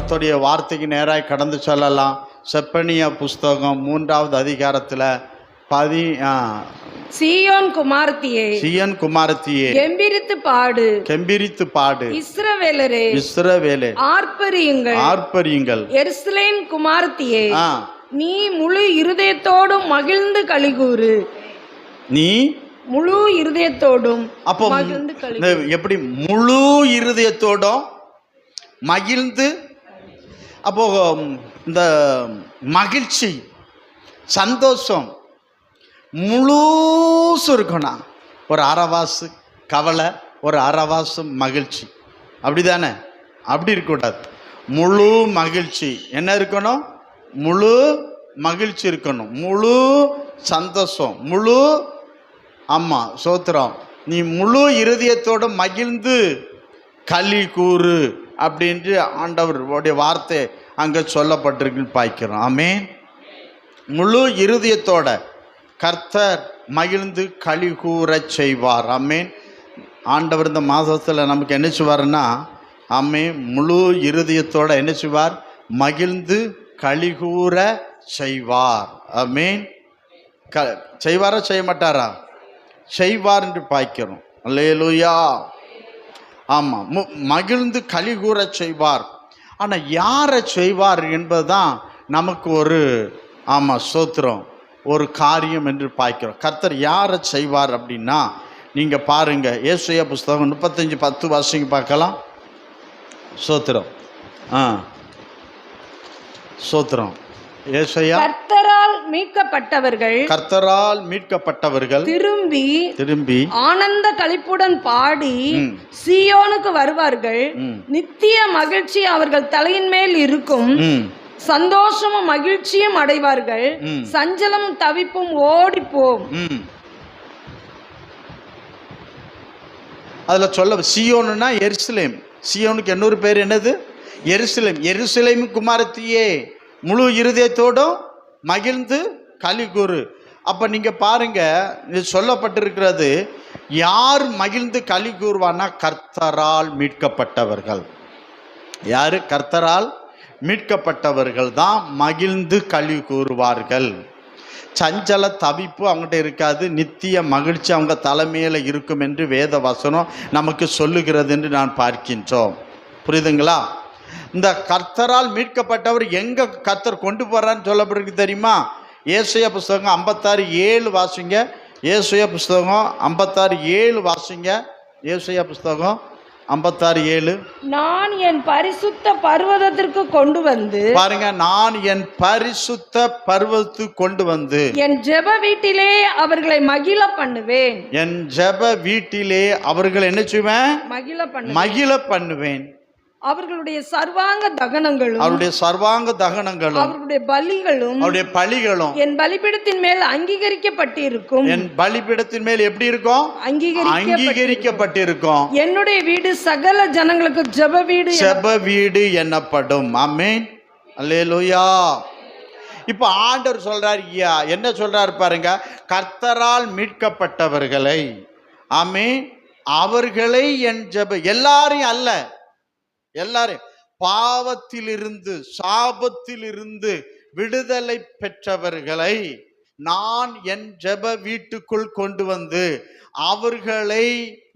கர்த்தருடைய வார்த்தைக்கு நேராக கடந்து செல்லலாம். செப்பனியா புஸ்தகம் 3வது அதிகாரத்தில் சீயோன் குமாரத்தியே கெம்பீரித்து பாடு இஸ்ரவேலரே ஆர்ப்பரியுங்கள் எருசலேம் குமாரத்தியே நீ முழு இருதயத்தோடும் மகிழ்ந்து களிகூரு. நீ முழு இருதயத்தோடும் அப்போ எப்படி முழு இருதயத்தோடும் மகிழ்ந்து? அப்போ இந்த மகிழ்ச்சி சந்தோஷம் முழுசு இருக்கணும். ஒரு அரைவாசு கவலை, ஒரு அரைவாசு மகிழ்ச்சி, அப்படிதானே? அப்படி இருக்கக்கூடாது. முழு மகிழ்ச்சி என்ன இருக்கணும்? முழு மகிழ்ச்சி இருக்கணும், முழு சந்தோஷம், முழு சோத்திரம். நீ முழு இருதயத்தோடு மகிழ்ந்து களி கூறு அப்படின்ட்டு ஆண்டவருடைய வார்த்தை அங்கே சொல்லப்பட்டிருக்குன்னு பார்க்கிறோம். ஆமென். முழு இருதயத்தோட கர்த்தர் மகிழ்ந்து களி கூற செய்வார். ஆமென். ஆண்டவர் இந்த மாதத்தில் நமக்கு என்ன செய்வார்னா, முழு இருதயத்தோட என்ன செய்வார்? மகிழ்ந்து களி கூற செய்வார். ஆமென். செய்வாரா செய்ய மாட்டாரா? செய்வார் என்று பார்க்கிறோம். அல்லேலூயா. மகிழ்ந்து களி கூற செய்வார். ஆனால் யாரை செய்வார் என்பதுதான் நமக்கு ஒரு சோத்திரம், ஒரு காரியம் என்று பார்க்கிறோம். கர்த்தர் யாரை செய்வார் அப்படின்னா, நீங்கள் பாருங்க, ஏசாயா புஸ்தகம் 35:10 வாசிங்க பார்க்கலாம். சோத்திரம் சோத்திரம். ஏசாயா கர்த்தரால் மீட்கப்பட்டவர்கள் திரும்பி ஆனந்த களிப்புடன் பாடி சீயோனுக்கு வருவார்கள். நித்திய மகிழ்ச்சி அவர்கள் தலையின் மேல் இருக்கும். சந்தோஷமும் மகிழ்ச்சியும் அடைவார்கள். சஞ்சலம் தவிப்பும் ஓடிப்போம். அதுல சொல்ல சீயோனுன்னா எருசலேம். சீயோனுக்கு இன்னொரு பேர் என்னது? எருசலேம். எருசலேம் குமாரத்தியே முழு இருதயத்தோடும் மகிழ்ந்து களி கூறு. அப்ப நீங்க பாருங்க, இது சொல்லப்பட்டிருக்கிறது. யார் மகிழ்ந்து களி கூறுவான்னா, கர்த்தரால் மீட்கப்பட்டவர்கள். யாரு? கர்த்தரால் மீட்கப்பட்டவர்கள் தான் மகிழ்ந்து களி கூறுவார்கள். சஞ்சல தவிப்பு அவங்ககிட்ட இருக்காது, நித்திய மகிழ்ச்சி அவங்க தலைமையில் இருக்கும் என்று வேத வசனம் நமக்கு சொல்லுகிறது என்று நான் பார்க்கின்றோம். புரியுதுங்களா? இந்த கர்த்தரால் மீட்கப்பட்டவர் எங்க கர்த்தர் கொண்டு போறான்னு சொல்லப்பட்டிருக்கு தெரியுமா? ஏசாயா புஸ்தகம் 56:7 வாசிங்க. ஏசாயா புஸ்தகம் 56:7 வாசிங்க. ஏசாயா புஸ்தகம் 56:7. நான் என் பரிசுத்த பர்வதத்திற்கு கொண்டு வந்து பாருங்க, நான் என் பரிசுத்த பர்வதத்துக்கு கொண்டு வந்து என் ஜெப வீட்டிலே அவர்களை மகிழ பண்ணுவேன். என் ஜெப வீட்டிலே அவர்களை என்ன செய்வேன்? மகிழ பண்ணுவேன். அவர்களுடைய சர்வாங்க தகனங்களும் அவருடைய பலிகளும் என் பலிபீடத்தின் மேல் அங்கீகரிக்கப்பட்டிருக்கும். என் பலிபீடத்தின் மேல் எப்படி இருக்கும்? அங்கீகரிக்கப்பட்டிருக்கும். என்னுடைய வீடு சகல ஜனங்களுக்கு ஜெப வீடு எனப்படும். ஆமென். அல்லேலூயா. இப்ப ஆண்டவர் சொல்றார், என்ன சொல்றாரு பாருங்க, கர்த்தரால் மீட்கப்பட்டவர்களை அவர்களை என் ஜெப, எல்லாரையும் அல்ல, எல்லாரும் பாவத்திலிருந்து சாபத்திலிருந்து விடுதலை பெற்றவர்களை நான் என் ஜெப வீட்டுக்குள் கொண்டு வந்து அவர்களை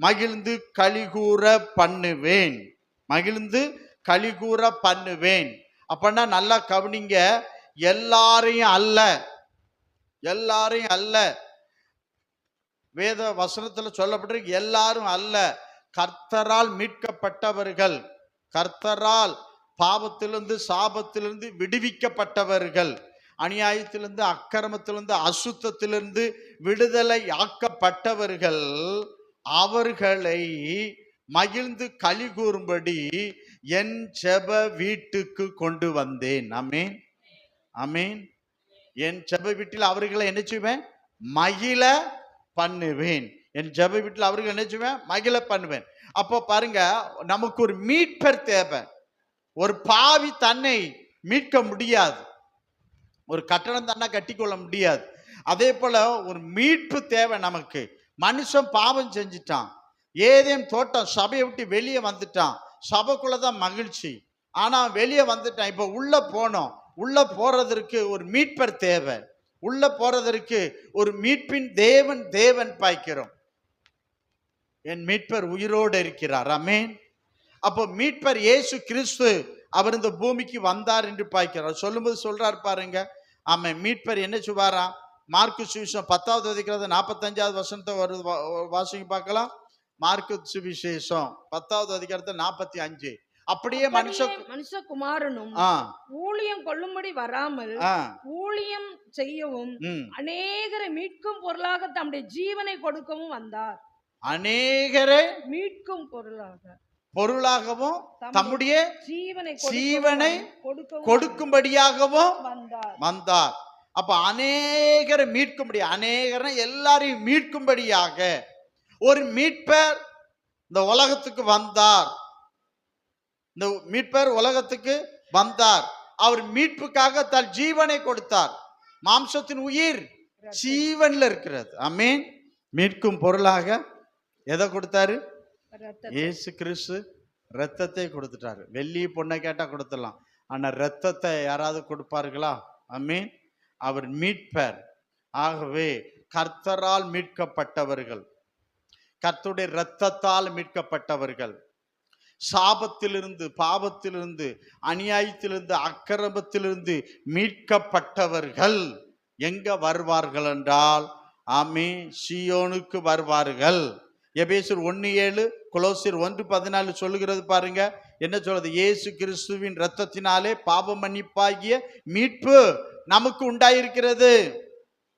மகிழ்ந்து களிகூற பண்ணுவேன். அப்படின்னா நல்லா கவனிங்க, எல்லாரையும் அல்ல. வேத வசனத்துல சொல்லப்பட்டிருக்கு எல்லாரும் அல்ல. கர்த்தரால் மீட்கப்பட்டவர்கள், கர்த்தரால் பாவத்திலிருந்து சாபத்திலிருந்து விடுவிக்கப்பட்டவர்கள், அநியாயத்திலிருந்து அக்கிரமத்திலிருந்து அசுத்தத்திலிருந்து விடுதலை ஆக்கப்பட்டவர்கள், அவர்களை மகிழ்ந்து களி கூறும்படி என் ஜெப வீட்டுக்கு கொண்டு வந்தேன். ஆமென். ஆமென். என் ஜெப வீட்டில் அவர்களை என்ன செய்வேன்? மகிழ பண்ணுவேன். என் ஜெப வீட்டில் அவர்கள் என்ன செய்வேன்? மகிழ பண்ணுவேன். அப்போ பாருங்க, நமக்கு ஒரு மீட்பர் தேவை. ஒரு பாவி தன்னை மீட்க முடியாது, ஒரு கட்டணம் தன்னை கட்டிக்கொள்ள முடியாது. அதே போல ஒரு மீட்பு தேவை நமக்கு. மனுஷன் பாவம் செஞ்சிட்டான், ஏதேன் தோட்டம் சபையை விட்டு வெளியே வந்துட்டான், சபைக்குள்ளதான் மகிழ்ச்சி. ஆனா வெளியே வந்துட்டான். இப்ப உள்ள போனோம். உள்ள போறதற்கு ஒரு மீட்பர் தேவை. உள்ள போறதற்கு ஒரு மீட்பின் தேவன் பாய்க்கிறோம். என் மீட்பர் உயிரோடு இருக்கிறார். ஆமென். அப்போ மீட்பர் இயேசு கிறிஸ்து அவர் இந்த பூமிக்கு வந்தார் என்று பாய்க்கிறார். சொல்லும்போது சொல்றார் பாருங்க. ஆமென். மீட்பர் என்ன சொல்வாரா? மார்க்கு சுவிசேஷம் 10வது அதிகாரம் 45வது வசனத்தை வாசிங்க பார்க்கலாம். மார்க்கு சுவிசேஷம் 10வது அதிகாரத்தை 45. அப்படியே மனுஷகுமாரனும் ஊழியம் கொள்ளும்படி வராமல் ஊழியம் செய்யவும் அநேகரை மீட்கும் பொருளாக தம்முடைய ஜீவனை கொடுக்கவும் வந்தார். அநேகரை மீட்கும் பொருளாகவும் தம்முடைய ஜீவனை கொடுக்கும்படியாகவும் வந்தார். அப்ப அநேகரை மீட்கும்படி, அநேகரை எல்லாரையும் மீட்கும்படியாக ஒரு மீட்பர் இந்த உலகத்துக்கு வந்தார். இந்த மீட்பர் உலகத்துக்கு வந்தார். அவர் மீட்புக்காக தன் ஜீவனை கொடுத்தார். மாம்சத்தின் உயிர் ஜீவன்ல இருக்கிறது. ஆமென். மீட்கும் பொருளாக எதை கொடுத்தாரு? இயேசு கிறிஸ்து ரத்தத்தை கொடுத்துட்டாரு. வெள்ளி பொண்ணை கேட்டா கொடுத்துடலாம், ஆனா ரத்தத்தை யாராவது கொடுப்பார்களா? ஆமென். அவர் மீட்பர். ஆகவே கர்த்தரால் மீட்கப்பட்டவர்கள், கர்த்தருடைய இரத்தத்தால் மீட்கப்பட்டவர்கள், சாபத்திலிருந்து, பாவத்திலிருந்து, அநியாயத்திலிருந்து, அக்கிரமத்திலிருந்து மீட்கப்பட்டவர்கள் எங்க வருவார்கள் என்றால், ஆமென், சீயோனுக்கு வருவார்கள். எபேசியர் 1:7, கொலோசியர் 1:14 சொல்லுகிறது பாருங்க. என்ன சொல்றது? இயேசு கிறிஸ்துவின் இரத்தத்தினாலே பாவ மன்னிப்பாகிய மீட்பு நமக்கு உண்டாயிருக்கிறது.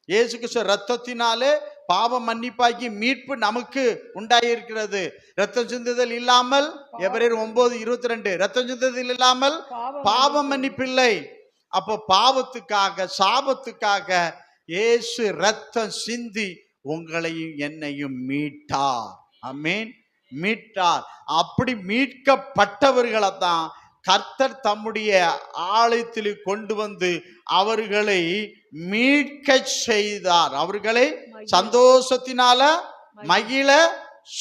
இயேசு கிறிஸ்து இரத்தத்தினாலே பாவ மன்னிப்பாகி மீட்பு நமக்கு உண்டாயிருக்கிறது. ரத்தம் சிந்துதல் இல்லாமல், எபிரேயர் 9:22, ரத்தம் சிந்துதல் இல்லாமல் பாவ மன்னிப்பில்லை. அப்போ பாவத்துக்காக, சாபத்துக்காக இயேசு ரத்தம் சிந்தி உங்களையும் என்னையும் மீட்டார். ஆமென். மீட்டார். அப்படி மீட்கப்பட்டவர்களை தான் கர்த்தர் தம்முடைய ஆலயத்தில் கொண்டு வந்து அவர்களை மீட்க செய்தார். அவர்களை சந்தோஷத்தினால மகிழ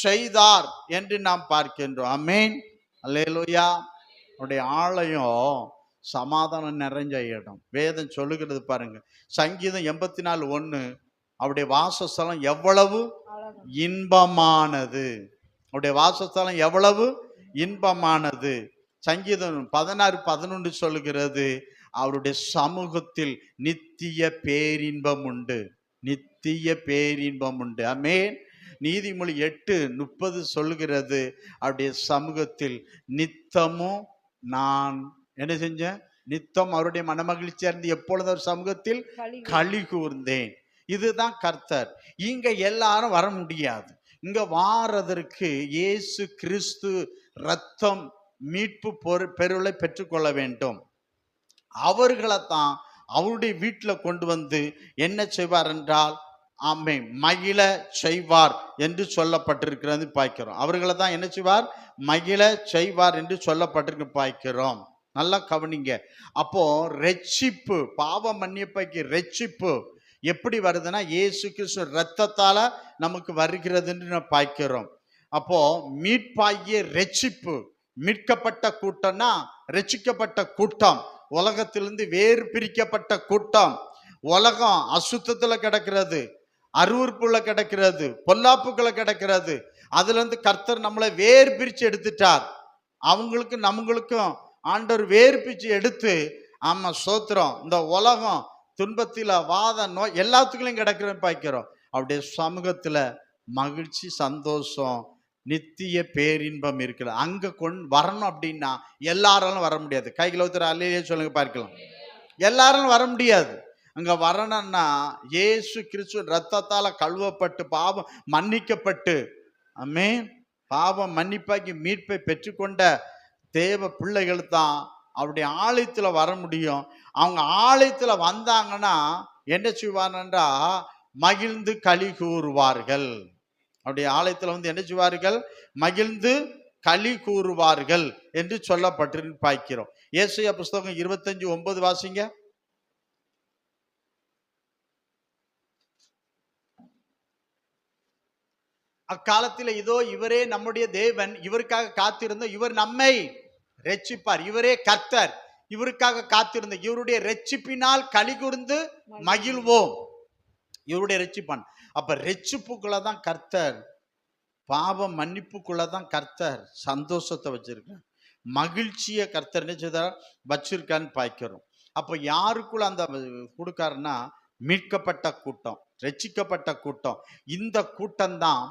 செய்தார் என்று நாம் பார்க்கின்றோம். ஆமென். அல்லேலூயா. அவருடைய ஆலயம் சமாதானம் நிறைஞ்ச இடம். வேதம் சொல்லுகிறது பாருங்க. சங்கீதம் 84:1, அவருடைய வாசஸ்தலம் எவ்வளவு இன்பமானது. அவருடைய வாசஸ்தலம் எவ்வளவு இன்பமானது. சங்கீதம் 16:11 சொல்லுகிறது, அவருடைய சமூகத்தில் நித்திய பேரின்பம் உண்டு. நித்திய பேரின்பம் உண்டு. ஆமென். நீதிமொழி 8:30 சொல்லுகிறது, அவருடைய சமூகத்தில் நித்தமும் நான் என்ன செஞ்சேன்? நித்தம் அவருடைய மனமகிழ்ச்சியா இருந்து எப்பொழுது ஒரு சமூகத்தில் களி கூர்ந்தேன். இதுதான் கர்த்தர். இங்க எல்லாரும் வர முடியாது. இங்க வாரதற்கு இயேசு கிறிஸ்து ரத்தம் மீட்பு பெருளை பெற்றுக்கொள்ள வேண்டும். அவர்களை தான் அவருடைய வீட்டில் கொண்டு வந்து என்ன செய்வார் என்றால், ஆமென், மகிழ செய்வார் என்று சொல்லப்பட்டிருக்கிறது பார்க்கிறோம். அவர்களை தான் என்ன செய்வார்? மகிழ செய்வார் என்று சொல்லப்பட்டிருக்கு பார்க்கிறோம். நல்லா கவனிங்க. அப்போ ரட்சிப்பு, பாவ மன்னிப்புக்கு ரட்சிப்பு எப்படி வருதுன்னா, இயேசு கிறிஸ்து ரத்தத்தால நமக்கு வருகிறதுன்னு நம்ம பார்க்கிறோம். அப்போ மீட்பாகிய ரட்சிப்பு, மீட்கப்பட்ட கூட்டம்னா ரட்சிக்கப்பட்ட கூட்டம், உலகத்திலிருந்து வேறு பிரிக்கப்பட்ட கூட்டம். உலகம் அசுத்தத்துல கிடக்கிறது, அருவருப்புல கிடக்கிறது, பொல்லாப்புக்குள்ள கிடக்கிறது. அதுல இருந்து கர்த்தர் நம்மளை வேறு பிரிச்சு எடுத்துட்டார். அவங்களுக்கு நம்மளுக்கும் ஆண்டவர் வேறு பிரிச்சு எடுத்து, ஆமா சோத்திரம், இந்த உலகம் துன்பத்தில, வாத, நோய் எல்லாத்துக்குள்ளையும் கிடக்கிறோம் பார்க்கிறோம். அவருடைய சமூகத்துல மகிழ்ச்சி, சந்தோஷம், நித்திய பேரின்பம் இருக்கிறது. அங்க வரணும் அப்படின்னா எல்லாராலும் வர முடியாது. கைகளை ஒருத்தர் அல்லையே சொல்லுங்க பார்க்கலாம். எல்லாரும் வர முடியாது. அங்க வரணும்னா இயேசு கிறிஸ்து ரத்தத்தால கழுவப்பட்டு பாவம் மன்னிக்கப்பட்டு, ஆமென், பாவம் மன்னிப்பாக்கி மீட்பை பெற்றுக்கொண்ட தேவ பிள்ளைகள் தான் அவருடைய ஆலயத்துல வர முடியும். அவங்க ஆலயத்துல வந்தாங்கன்னா என்ன செய்வார்ன்றா, மகிழ்ந்து களி கூறுவார்கள். அவருடைய ஆலயத்துல வந்து என்ன செய்வார்கள்? மகிழ்ந்து களி கூறுவார்கள் என்று சொல்லப்பட்டு பார்க்கிறோம். ஏசாயா புஸ்தகம் 25:9 வாசிங்க. அக்காலத்தில் இதோ இவரே நம்முடைய தேவன், இவருக்காக காத்திருந்தோம், இவர் நம்மை ரட்சிப்பார். இவரே கர்த்தர், இவருக்காக காத்திருந்த இவருடைய ரட்சிப்பினால் களி கூர்ந்து மகிழ்வோம். இவருடைய ரட்சிப்பான். அப்ப ரட்சிப்புக்குள்ளதான் கர்த்தர், பாவம் மன்னிப்புக்குள்ளதான் கர்த்தர் சந்தோஷத்தை வச்சிருக்கார், மகிழ்ச்சியை கர்த்தர் என்ன செய்தார் வச்சிருக்கான்னு பாய்க்கிறோம். அப்ப யாருக்குள்ள அந்த கொடுக்காருன்னா மீட்கப்பட்ட கூட்டம், ரட்சிக்கப்பட்ட கூட்டம். இந்த கூட்டம் தான்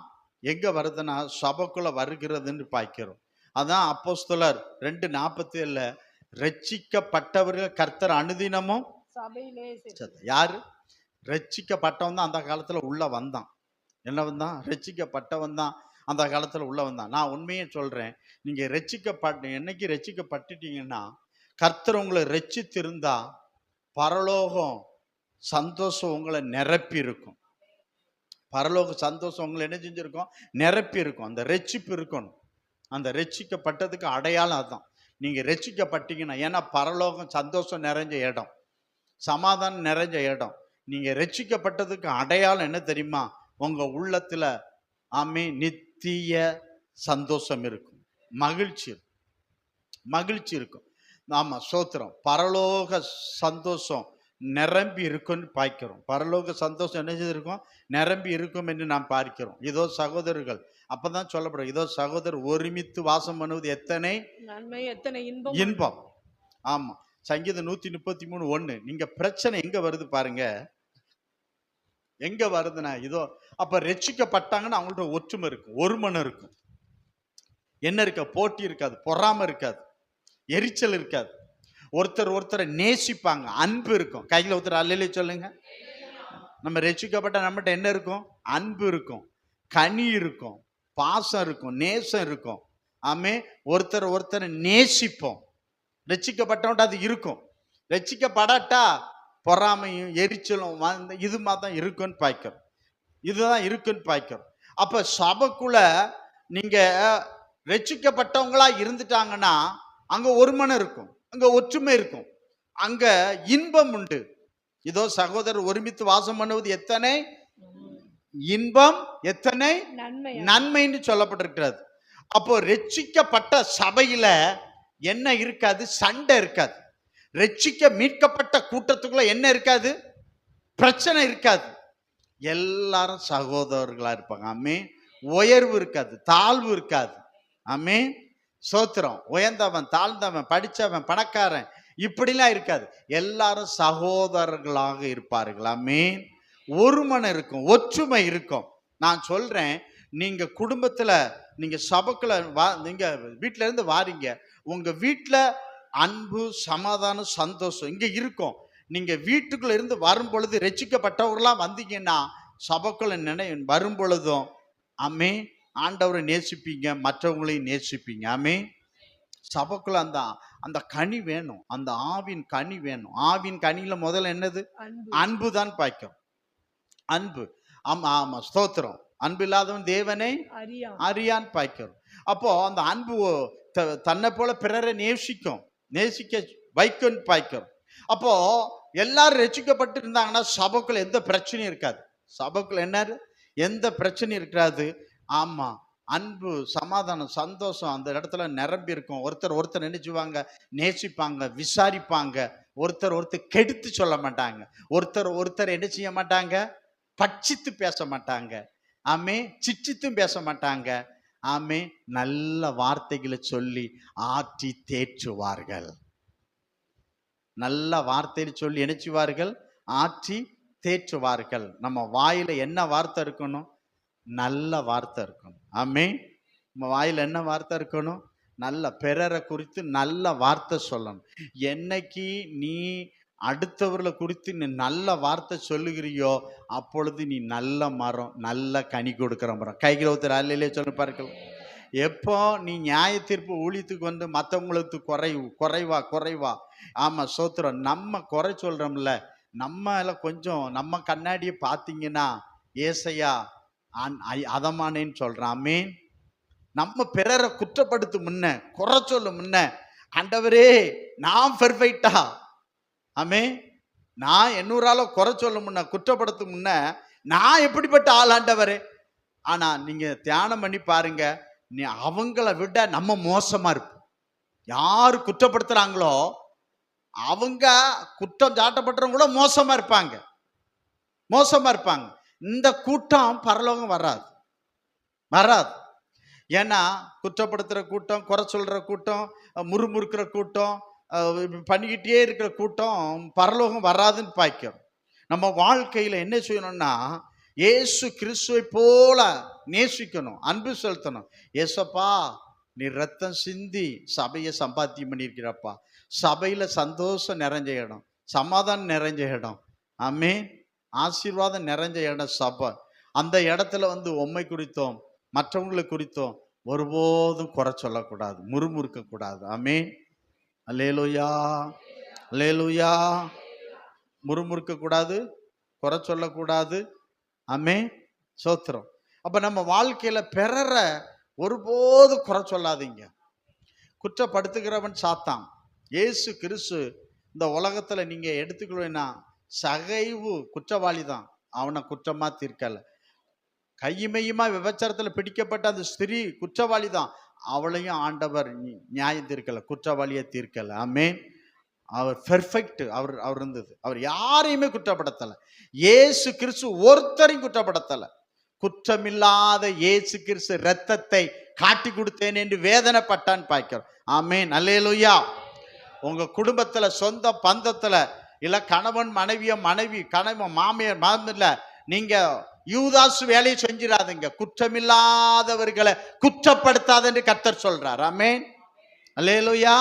எங்க வருதுன்னா சபைக்குள்ள வருகிறதுன்னு பாய்க்கிறோம். அதான் அப்போஸ்தலர் 2:47 ரட்சிக்கப்பட்டவர்கள் கர்த்தர் அனுதினமும் சபையிலே யாரு ரட்சிக்கப்பட்டவன் தான் அந்த காலத்துல உள்ள வந்தான். என்ன வந்தான்? ரட்சிக்கப்பட்டவன் தான் அந்த காலத்துல உள்ள வந்தான். நான் உண்மையே சொல்றேன், நீங்க என்னைக்கு ரட்சிக்கப்பட்டுட்டீங்கன்னா, கர்த்தர் உங்களை ரட்சித்திருந்தா பரலோகம் சந்தோஷம் உங்களை நிரப்பி இருக்கும். பரலோக சந்தோஷம் உங்களை என்ன செஞ்சிருக்கும்? நிரப்பி இருக்கும். அந்த ரட்சிப்பு இருக்கணும். அந்த ரட்சிக்கப்பட்டதுக்கு அடையாளம் அதுதான். நீங்க ரட்சிக்கப்பட்டீங்கன்னா, ஏன்னா பரலோகம் சந்தோஷம் நிறைஞ்ச இடம், சமாதானம் நிறைஞ்ச இடம். நீங்க ரட்சிக்கப்பட்டதுக்கு அடையாளம் என்ன தெரியுமா? உங்க உள்ளத்துல நித்திய சந்தோஷம் இருக்கும், மகிழ்ச்சி இருக்கும். ஆமா, சோத்திரம். பரலோக சந்தோஷம் நிரம்பி இருக்குன்னு பார்க்கிறோம். பரலோக சந்தோஷம் என்ன செய்திருக்கும்? நிரம்பி இருக்கும் என்று நாம் பார்க்கிறோம். இதோ சகோதரர்கள், அப்பதான் சொல்லப்படும், இதோ சகோதரர் ஒருமித்து வாசம் பண்ணுவது எத்தனை நன்மை, எத்தனை இன்பம். ஆமா, சங்கீதம் 133:1. நீங்க பிரச்சனை எங்க வருது பாருங்க, எங்க வருதுன்னா இதோ. அப்ப ரட்சிக்கப்பட்டாங்கன்னா அவங்கள்ட்ட ஒற்றுமை இருக்கும், ஒருமனம் இருக்கும். என்ன இருக்க? போட்டி இருக்காது, பொறாமை இருக்காது, எரிச்சல் இருக்காது. ஒருத்தரை நேசிப்பாங்க, அன்பு இருக்கும். கையில ஒருத்தர் அல்லையே சொல்லுங்க. நம்ம ரட்சிக்கப்பட்ட நம்மகிட்ட என்ன இருக்கும்? அன்பு இருக்கும், கனி இருக்கும், பாசம் இருக்கும், நேசம் இருக்கும். ஆமே, ஒருத்தரை நேசிப்போம். ரட்சிக்கப்பட்டவன்ட்டு அது இருக்கும். ரட்சிக்கப்படாட்டா பொறாமையும் எரிச்சலும் இது மாதிரி தான் இருக்குன்னு பாய்க்கிறோம். இதுதான் இருக்குன்னு பாய்க்கிறோம். அப்ப சபைக்குள்ள நீங்க ரட்சிக்கப்பட்டவங்களா இருந்துட்டாங்கன்னா அங்க ஒருமனம் இருக்கும், அங்க ஒற்றுமை இருக்கும், அங்க இன்பம் உண்டு. இதோ சகோதரர் ஒருமித்து வாசம் பண்ணுவது எத்தனை இன்பம், எத்தனை நன்மைன்னு சொல்லப்பட்டிருக்கிறது. அப்போ ரட்சிக்கப்பட்ட சபையில என்ன இருக்காது? சண்டை இருக்காது. மீட்கப்பட்ட கூட்டத்துக்குள்ள என்ன இருக்காது? பிரச்சனை இருக்காது. எல்லாரும் சகோதரர்களா இருப்பாங்க. ஆமே, உயர்வு இருக்காது, தாழ்வு இருக்காது. ஆமே, சோத்திரம். உயர்ந்தவன், தாழ்ந்தவன், படிச்சவன், பணக்காரன், இப்படிலாம் இருக்காது. எல்லாரும் சகோதரர்களாக இருப்பார்கள். ஆமே, ஒருமனம் இருக்கும், ஒற்றுமை இருக்கும். நான் சொல்றேன், நீங்க குடும்பத்துல, நீங்க சபைக்குள்ள நீங்க வீட்டுல இருந்து வாரீங்க, உங்க வீட்டுல அன்பு, சமாதானம், சந்தோஷம் இங்க இருக்கும். நீங்க வீட்டுக்குள்ள இருந்து வரும் பொழுது ரட்சிக்கப்பட்டவர்களா வந்தீங்கன்னா சபைக்குள்ள வரும் பொழுதும் ஆமே ஆண்டவரை நேசிப்பீங்க, மற்றவங்களையும் நேசிப்பீங்க. ஆமே, சபைக்குள்ள அந்த கனி வேணும், அந்த ஆவின் கனி வேணும். ஆவின் கனியில முதல்ல என்னது? அன்பு தான் பாய்க்கும். அன்பு. ஆமா, ஸ்தோத்திரம். அன்பு இல்லாதவன் தேவனை அறியான் பாய்க்கிறோம். அப்போ அந்த அன்பு தன்னை போல பிறரை நேசிக்க வைக்கும் பாய்க்கிறோம். அப்போ எல்லாரும் ரட்சிக்கப்பட்டு இருந்தாங்கன்னா சபைக்குள்ள எந்த பிரச்சனையும் இருக்காது. சபைக்குள்ள என்ன எந்த பிரச்சனையும் இருக்காது. ஆமா, அன்பு, சமாதானம், சந்தோஷம் அந்த இடத்துல நிரம்பி இருக்கும். ஒருத்தர் நினைச்சுவாங்க, நேசிப்பாங்க, விசாரிப்பாங்க. ஒருத்தர் கெடுத்து சொல்ல மாட்டாங்க. ஒருத்தர் என்ன செய்ய மாட்டாங்க? பட்சித்து பேச மாட்டாங்க. ஆமே, சிச்சித்தும் பேச மாட்டாங்க. ஆமே, நல்ல வார்த்தைகளை சொல்லி ஆற்றி தேற்றுவார்கள். நல்ல வார்த்தையை சொல்லி நினைச்சுவார்கள், ஆற்றி தேற்றுவார்கள். நம்ம வாயில என்ன வார்த்தை இருக்கணும்? நல்ல வார்த்தை இருக்கணும். ஆமே, நம்ம வாயில என்ன வார்த்தை இருக்கணும்? நல்ல பிறரை குறித்து நல்ல வார்த்தை சொல்லணும். என்னைக்கு நீ அடுத்தவர்களை குறித்து நீ நல்ல வார்த்தை சொல்லுகிறியோ அப்பொழுது நீ நல்ல மரம், நல்ல கனி கொடுக்கிற மரம். கைகளை ஒருத்தர் அல்லையிலே சொல்லி பாருங்கள். எப்போ நீ நியாய தீர்ப்பு ஊழியத்துக்கு வந்து மற்றவங்களுக்கு குறைவா ஆமா, சோத்திரம். நம்ம குறை சொல்றோம்ல, நம்ம கொஞ்சம் நம்ம கண்ணாடியை பார்த்தீங்கன்னா ஏசையா அதமானேன்னு சொல்றான். ஆமீன். நம்ம பிறரை குற்றப்படுத்து முன்ன, குறை சொல்ல முன்ன, ஆண்டவரே நான் பெர்ஃபெக்டா, ஆமே, நான் 800 குறை சொல்ல முன்ன, குற்றப்படுத்த முன்ன, நான் எப்படிப்பட்ட ஆள் ஆண்டவரே. ஆனா நீங்க தியானம் பண்ணி பாருங்க, நீ அவங்கள விட நம்ம மோசமா இருப்போம். யார் குற்றப்படுத்துறாங்களோ அவங்க குற்றம் சாட்டப்பட்டவங்க கூட மோசமா இருப்பாங்க, மோசமா இருப்பாங்க. இந்த கூட்டம் பரலோகம் வராது, வராது. ஏன்னா குற்றப்படுத்துற கூட்டம், குறை சொல்ற கூட்டம், முறுமுறுக்கிற கூட்டம், பண்ணிக்கிட்டே இருக்கிற கூட்டம் பரலோகம் வராதுன்னு பாய்க்கிறோம். நம்ம வாழ்க்கையில என்ன செய்யணும்னா, இயேசு கிறிஸ்துவை போல நேசிக்கணும், அன்பு செலுத்தணும். ஏசப்பா, நீ ரத்தம் சிந்தி சபையை சம்பாத்தியம் பண்ணியிருக்கிறப்பா, சபையில சந்தோஷம் நிறைஞ்ச இடம், சமாதானம் நிறைஞ்ச இடம், ஆமென், ஆசீர்வாதம் நிறைஞ்ச இடம் சபை. அந்த இடத்துல உம்மை குறித்தோம் மற்றவங்களை குறித்தோம் ஒருபோதும் குறை சொல்லக்கூடாது, முறுமுறுக்க கூடாது. ஆமென், அல்லேலூயா, அல்லேலூயா. முறுமுறுக்க கூடாது, குறை சொல்லக்கூடாது. ஆமென், சோத்திரம். அப்ப நம்ம வாழ்க்கையில பிறர ஒருபோது குறை சொல்லாதீங்க. குற்றப்படுத்துகிறவன் சாத்தான். இயேசு கிறிஸ்து இந்த உலகத்துல நீங்க எடுத்துக்கொள்ளுன்னா சகைவு குற்றவாளி தான், அவனை குற்றமா தீர்க்கல. கையுமையுமா விபச்சாரத்துல பிடிக்கப்பட்ட அந்த ஸ்திரீ குற்றவாளி தான், அவளையும் ஆண்டவர் நியாயம் தீர்க்கல, குற்றவாளியை தீர்க்கல. ஆமென். அவர் பெர்ஃபெக்ட், அவர் இருந்தது. அவர் யாரையுமே குற்றப்படுத்தல. இயேசு கிறிஸ்து ஒருத்தரையும் குற்றப்படுத்தல. குற்றமில்லாத இயேசு கிறிஸ்து ரத்தத்தை காட்டி கொடுத்தேன் என்று வேதனைப்பட்டான்னு பார்க்கிறோம். ஆமென், அல்லேலூயா. உங்க குடும்பத்துல, சொந்த பந்தத்துல, இல்ல கணவன் மனைவிய, மனைவி கணவன் மாமியார் மாமியில நீங்க யூதாசு வேலையை செஞ்சிடாதீங்க. குற்றமில்லாதவர்களை குற்றப்படுத்தாத என்று கர்த்தர் சொல்றார். ஆமென், அல்லேலூயா.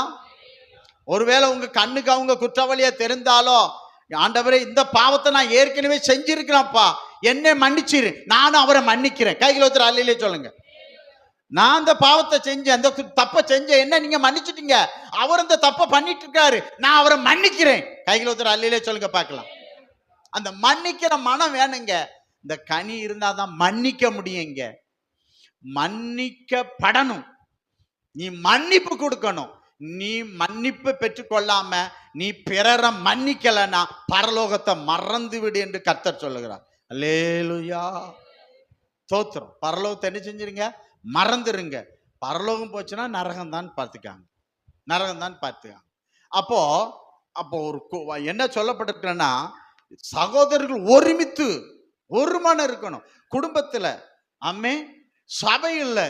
ஒருவேளை உங்க கண்ணுக்கு அவங்க குற்றவாளியா தெரிந்தாலோ, ஆண்டவரே இந்த பாவத்தை நான் ஏற்கனவே செஞ்சிருக்கிறேன்ப்பா, என்னை மன்னிச்சிரு, நானும் அவரை மன்னிக்கிறேன். கையில் ஒருத்தர் அல்லையிலே சொல்லுங்க. நான் அந்த பாவத்தை செஞ்சேன், அந்த தப்பை செஞ்சேன், என்ன நீங்க மன்னிச்சிட்டீங்க, அவர் இந்த தப்பை பண்ணிட்டு இருக்காரு, நான் அவரை மன்னிக்கிறேன். கையில் ஒருத்தர் அல்லையிலே சொல்லுங்க பார்க்கலாம். அந்த மன்னிக்கிற மனம் வேணுங்க. இந்த கனி இருந்தாதான் மன்னிக்க முடியுங்க. மன்னிக்கப்படணும், நீ மன்னிப்பு கொடுக்கணும். நீ மன்னிப்பு பெற்றுக்கொள்ளாம நீ பிறரை மன்னிக்கலன்னா பரலோகத்தை மறந்து விடு என்று கர்த்தர் சொல்லுகிறார். அல்லேலூயா, தோத்திரம். பரலோகத்தை என்ன செஞ்சிருங்க, மறந்துருங்க. பரலோகம் போச்சுன்னா நரகம் தான் பார்த்துக்காங்க, நரகம் தான் பார்த்துக்காங்க. அப்போ ஒரு என்ன சொல்லப்பட்டிருக்கிறேன்னா, சகோதரர்கள் ஒருமித்து ஒரு மனம் இருக்கணும். குடும்பத்துல, அம்மே, சபையில்,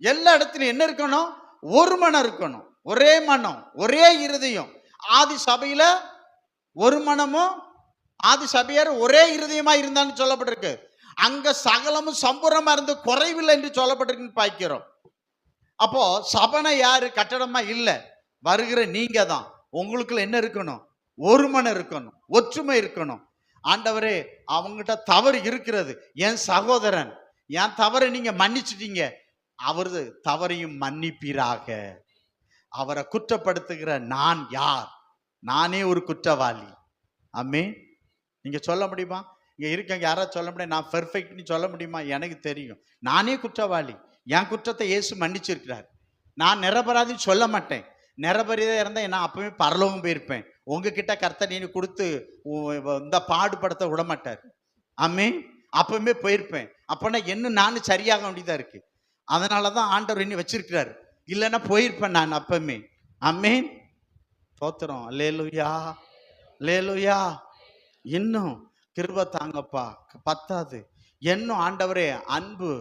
எல்லா இடத்துலையும் என்ன இருக்கணும், ஒரு மனம் இருக்கணும், ஒரே மனம், ஒரே இருதயம். ஆதி சபையில ஒரு மனமும் ஆதி சபையார் ஒரே இருதயமா இருந்தான்னு சொல்லப்பட்டிருக்கு. அங்க சகலமும் சம்பூர்ணமா இருந்து குறைவில்லை என்று சொல்லப்பட்டிருக்குன்னு பார்க்கிறோம். அப்போ சபனை யாரு, கட்டடமா இல்ல, வருகிற நீங்க தான். உங்களுக்குள்ள என்ன இருக்கணும், ஒரு மனம் இருக்கணும், ஒற்றுமை இருக்கணும். ஆண்டவரே, அவங்ககிட்ட தவறு இருக்கிறது, என் சகோதரன், என் தவறை நீங்க மன்னிச்சிட்டீங்க, அவரது தவறையும் மன்னிப்பீராக. அவரை குற்றப்படுத்துகிற நான் யார், நானே ஒரு குற்றவாளி. ஆமே, நீங்க சொல்ல முடியுமா? இங்க இருக்க யாராவது சொல்ல முடியும், நான் பெர்ஃபெக்ட்னு சொல்ல முடியுமா? எனக்கு தெரியும், நானே குற்றவாளி. என் குற்றத்தை இயேசு மன்னிச்சிருக்கிறார். நான் நிரபராதின்னு சொல்ல மாட்டேன். நிரபராதியா இருந்தா நான் அப்பவே பரலோகம் போயிருப்பேன். உங்ககிட்ட கர்த்தர் நீ கொடுத்து இந்த பாடுபடுத்த விட மாட்டார். ஆமே, அப்பவுமே போயிருப்பேன். அப்பனா என்ன நானும் சரியாக வேண்டியதா இருக்கு. அதனாலதான் ஆண்டவர் என்ன வச்சிருக்கிறாரு, இல்லைன்னா போயிருப்பேன் நான் அப்பமே. ஆமென், தோத்திரம். அல்லேலூயா, அல்லேலூயா. இன்னும் கிருபை தாங்கப்பா, பத்தாது. இன்னும் ஆண்டவரே அன்பு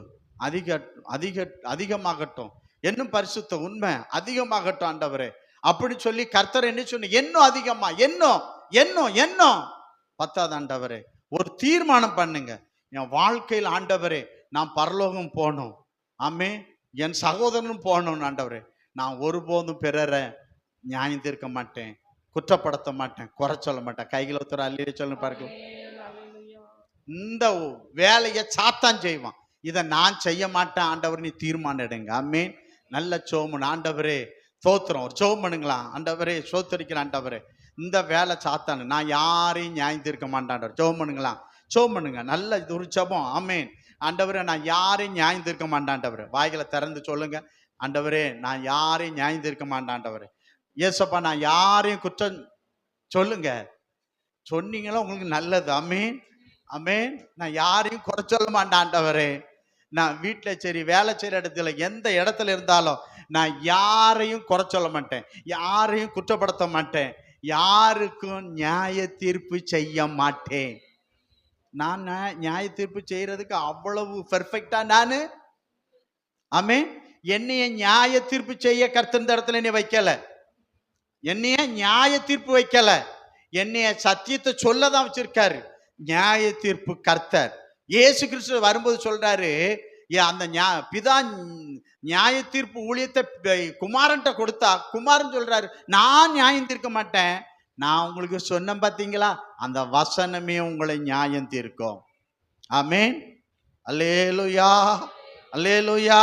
அதிகமாகட்டும், இன்னும் பரிசுத்த உண்மை அதிகமாகட்டும் ஆண்டவரே அப்படி சொல்லி கர்த்தர் என்ன சொன்ன, இன்னும் அதிகமா, இன்னும் பத்தாது ஆண்டவரே. ஒரு தீர்மானம் பண்ணுங்க, என் வாழ்க்கையில் ஆண்டவரே நான் பரலோகம் போகணும், ஆமே, என் சகோதரனும் போகணும் ஆண்டவரே. நான் ஒருபோதும் பிறரை நியாயம் தீர்க்க மாட்டேன், குற்றப்படுத்த மாட்டேன், குறை சொல்ல மாட்டேன். கைகளை ஒருத்தர் அல்லையே சொல்லுங்க பாருங்க. இந்த வேலையை சாத்தான் செய்வான், இதை நான் செய்ய மாட்டேன் ஆண்டவர், நீ தீர்மானம் எடுங்க. ஆமேன், நல்ல சோமன். ஆண்டவரே சோத்திரம், ஒரு சோம் பண்ணுங்களா. ஆண்டவரே சோத்தரிக்கிறேன் ஆண்டவரே, இந்த வேலை சாத்தானு, நான் யாரையும் நியாயம் தீர்க்க மாட்டான். சோம் பண்ணுங்களா, சோம் பண்ணுங்க. நல்ல இது ஒரு சபம். ஆமேன். ஆண்டவரே, நான் யாரையும் நியாயம் தீர்க்க மாட்டேன் ஆண்டவரே. வாய்களை திறந்து சொல்லுங்க. ஆண்டவரே, நான் யாரையும் நியாயம் தீர்க்க மாட்டேன் ஆண்டவரே. ஏசப்பா, நான் யாரையும் குற்றம் சொல்லுங்க, சொன்னீங்களா உங்களுக்கு நல்லது. ஆமேன், ஆமேன். நான் யாரையும் குறை சொல்ல மாட்டேன் ஆண்டவரே. நான் வீட்டில் சரி, வேலை செய்கிற இடத்துல, எந்த இடத்துல இருந்தாலும் நான் யாரையும் குறை சொல்ல மாட்டேன், யாரையும் குற்றப்படுத்த மாட்டேன், யாருக்கும் நியாய தீர்ப்பு செய்ய மாட்டேன். நான் நியாய தீர்ப்பு செய்யறதுக்கு அவ்வளவு பெர்ஃபெக்டா நானு? ஆமென். என்னைய நியாய தீர்ப்பு செய்ய கர்த்தர் இந்த இடத்துல என்னை வைக்கல, என்னைய நியாய தீர்ப்பு வைக்கல, என்னைய சத்தியத்தை சொல்லதான் வச்சிருக்காரு. நியாய தீர்ப்பு கர்த்தர். இயேசு கிறிஸ்து வரும்போது சொல்றாரு, அந்த பிதா நியாய தீர்ப்பு ஊழியத்தை குமாரன்ட்ட கொடுத்தா, குமாரன் சொல்றாரு, நான் நியாயம் தீர்க்க மாட்டேன், நான் உங்களுக்கு சொன்னேன் பாத்தீங்களா, அந்த வசனமே உங்களை நியாயம் தீர்க்கும். ஆமென். அல்லேலூயா, அல்லேலூயா.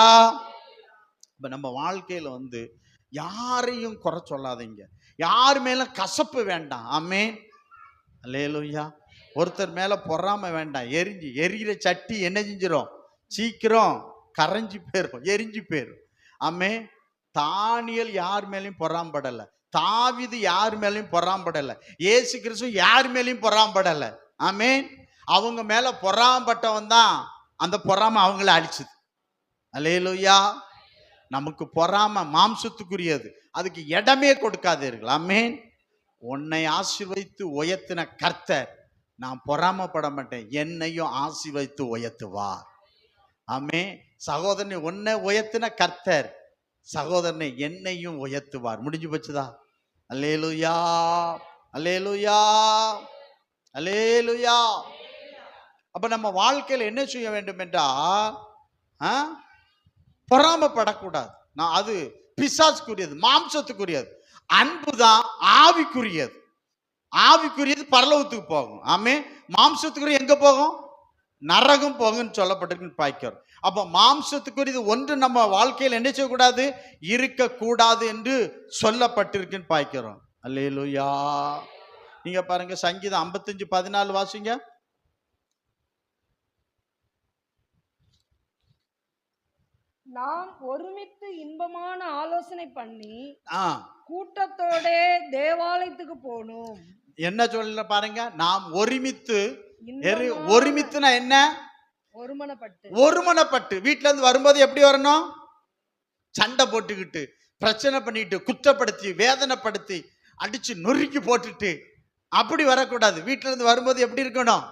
இப்ப நம்ம வாழ்க்கையில யாரையும் குறை சொல்லாதீங்க, யார் மேல கசப்பு வேண்டாம். ஆமென். அல்லேலூயா. ஒருத்தர் மேல பொறாம வேண்டாம். எரிகிற சட்டி என்ன செஞ்சிடும், சீக்கிரம் கரைஞ்சி போயிரும், எரிஞ்சு போயிரும். ஆமென். தானியேல் யார் மேலையும் பொறாம்படல, தாவீது யார் மேலையும் பொறாம்படல, இயேசு கிறிஸ்து யார் மேலையும் பொறாம்படல. ஆமென். அவங்க மேல பொறாம்பட்டவன் தான் அந்த பொறாம அவங்கள அழிச்சுது. அல்லேலூயா. நமக்கு பொறாம மாம்சத்துக்குரியது, அதுக்கு இடமே கொடுக்காதீர்கள். ஆமென். உன்னை ஆசீர்வதித்து உயர்த்தின கர்த்தர், நான் பொறாமப்பட மாட்டேன், என்னையும் ஆசீர்வதித்து உயர்த்துவார். ஆமென். சகோதரனை உன்னை உயர்த்தின கர்த்தர், சகோதரனை என்னையும் உயர்த்துவார். முடிஞ்சு போச்சுதா? அல்லேலூயா, அல்லேலூயா, அல்லேலூயா. அப்ப நம்ம வாழ்க்கையில் என்ன செய்ய வேண்டும் என்றால், பொறாமப்படக்கூடாது. நான் அது பிசாசுக்குரியது, மாம்சத்துக்குரியது. அன்புதான் ஆவிக்குரியது. ஆவிக்குரியது பரலோகத்துக்கு போகும். ஆமே. மாம்சத்துக்குரிய எங்க போகும்? நரகம் போகும்னு சொல்லப்பட்டிருக்கு பாய்க்கிறோம். அப்ப மாம்சத்துக்குரியது ஒன்று நம்ம வாழ்க்கையில் என்ன செய்யக்கூடாது, இருக்கக்கூடாது என்று சொல்லப்பட்டிருக்குன்னு பாய்க்கிறோம். அல்லேலூயா. நீங்க பாருங்க, சங்கீதம் 55:14 வாசிங்க. நாம் ஒருமித்து இன்பமான ஆலோசனை பண்ணி கூட்டத்தோட தேவாலயத்துக்கு போனோம். என்ன சொல்ல பாருங்க, நாம் ஒருமித்து. ஒருமித்துனா என்ன? ஒருமனப்பட்டு. ஒருமனப்பட்டு. வீட்டுல இருந்து வரும்போது எப்படி வரணும்? சண்டை போட்டுக்கிட்டு, பிரச்சனை பண்ணிட்டு, குற்றப்படுத்தி, வேதனைப்படுத்தி, அடிச்சு நொறுக்கி போட்டுட்டு அப்படி வரக்கூடாது. வீட்டுல இருந்து வரும்போது எப்படி இருக்கணும்?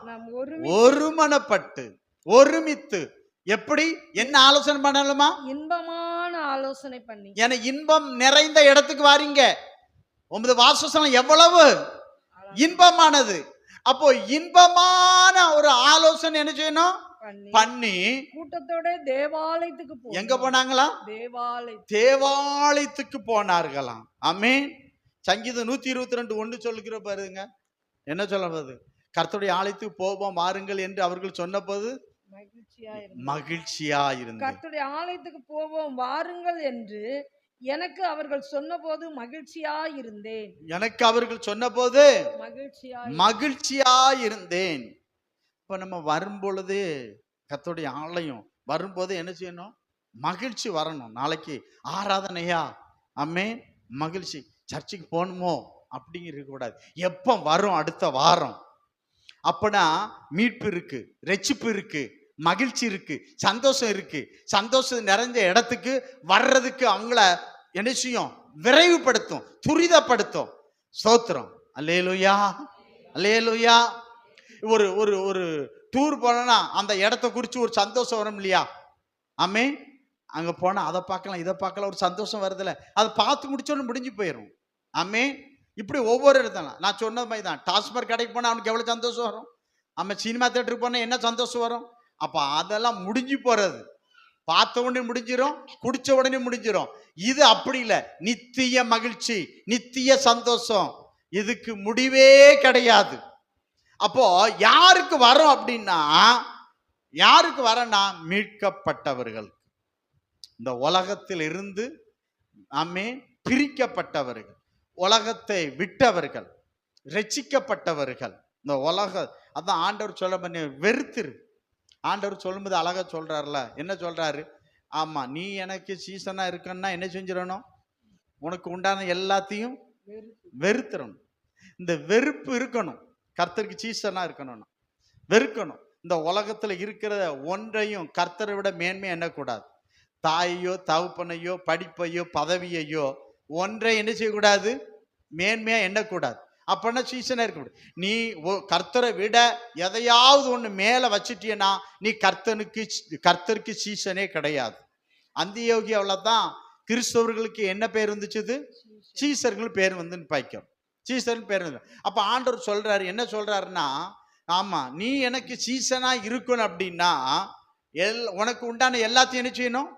ஒருமனப்பட்டு, ஒருமித்து. எப்படி? என்ன ஆலோசனை பண்ணலுமா? இன்பமான ஆலோசனை பண்ணி. என இன்பம் நிறைந்த இடத்துக்கு வாரீங்க. உமது வாசஸ்தலம் எவ்வளவு இன்பமானது. அப்போ இன்பமான ஒரு ஆலோசனை என்ன செய்யணும்? பண்ணி கூட்டத்தோட தேவாலயத்துக்கு போ. எங்க போனாங்களா? தேவாலயத்துக்கு போனார்களாம். ஆமென். சங்கீதம் 122:1 சொல்லுகிற பாருங்க, என்ன சொல்லுவது? கர்த்தருடைய ஆலயத்துக்கு போவோம் வாருங்கள் என்று அவர்கள் சொன்னபோது மகிழ்ச்சியா இருந்தது. கர்த்தருடைய ஆலயத்துக்கு போவோம் வாருங்கள் என்று எனக்கு அவர்கள் சொன்னபோது மகிழ்ச்சியா இருந்தேன். எனக்கு அவர்கள் சொன்னபோது மகிழ்ச்சியா இருந்தேன். இப்ப நம்ம வரும் பொழுது, கர்த்தருடைய ஆலயம் வரும்போது என்ன செய்யணும்? மகிழ்ச்சி வரணும். நாளைக்கு ஆராதனையா? ஆமென். மகிழ்ச்சி. சர்ச்சுக்கு போகணுமோ அப்படிங்கிற கூடாது. எப்ப வரும்? அடுத்த வாரம். அப்பனா மீட்பு இருக்கு, ரட்சிப்பு இருக்கு, மகிழ்ச்சி இருக்கு, சந்தோஷம் இருக்கு. சந்தோஷம் நிறைஞ்ச இடத்துக்கு வர்றதுக்கு அவங்கள என்ன செய்யும்? விரைவுபடுத்தும், துரிதப்படுத்தும். ஸ்தோத்திரம். அல்லேலூயா, அல்லேலூயா. ஒரு ஒரு ஒரு டூர் போனா அந்த இடத்த குறித்து ஒரு சந்தோஷம் வரும் இல்லையா? ஆமே. அங்க போனா அதை பார்க்கலாம், இதை பார்க்கலாம், ஒரு சந்தோஷம் வருதுல்ல, அதை பார்த்து முடிச்சோன்னு முடிஞ்சு போயிடும். ஆமே. இப்படி ஒவ்வொரு இடத்துல நான் சொன்ன மாதிரி தான். டாஸ்மாக் கடைக்கு போனா அவனுக்கு எவ்வளவு சந்தோஷம் வரும்? நம்ம சினிமா தியேட்டருக்கு போனா என்ன சந்தோஷம் வரும்? அப்ப அதெல்லாம் முடிஞ்சு போறது. பார்த்த உடனே முடிஞ்சிடும், குடிச்ச உடனே முடிஞ்சிடும். இது அப்படி இல்லை. நித்திய மகிழ்ச்சி, நித்திய சந்தோஷம், இதுக்கு முடிவே கிடையாது. அப்போ யாருக்கு வரும் அப்படின்னா, யாருக்கு வரனா? மீட்கப்பட்டவர்கள், இந்த உலகத்தில் இருந்து ஆமே பிரிக்கப்பட்டவர்கள், உலகத்தை விட்டவர்கள், ரட்சிக்கப்பட்டவர்கள். இந்த உலக அதான் ஆண்டவர் சொல்ல பண்ணி வெறுத்துரு. ஆண்டவர் சொல்லும்போது அழகா சொல்றாருல, என்ன சொல்றாரு? ஆமா, நீ எனக்கு சீசனா இருக்கன்னா என்ன செஞ்சிடணும்? உனக்கு உண்டான எல்லாத்தையும் வெறுத்துறணும். இந்த வெறுப்பு இருக்கணும். கர்த்தருக்கு சீசனா இருக்கணும், வெறுக்கணும். இந்த உலகத்துல இருக்கிற ஒன்றையும் கர்த்தரை விட மேன்மை எண்ணக்கூடாது. தாயையோ தகப்பனையோ படிப்பையோ பதவியையோ ஒன்றை என்ன செய்யக்கூடாது, மேன்மையா எண்ணக்கூடாது. அப்பன்னா சீசனா இருக்க முடியும். நீ கர்த்தரை விட எதையாவது ஒன்று மேலே வச்சுட்டியன்னா நீ கர்த்தருக்கு சீசனே கிடையாது. அந்தியோகியாவில் தான் கிறிஸ்தவர்களுக்கு என்ன பேர் இருந்துச்சு, சீசர்கள் பேர் வந்து பாய்க்கும், சீசன் பேர் வந்து. அப்ப ஆண்டவர் சொல்றாரு, என்ன சொல்றாருன்னா, ஆமா நீ எனக்கு சீசனா இருக்கணும் அப்படின்னா உனக்கு உண்டான எல்லாத்தையும் என்ன செய்யணும்,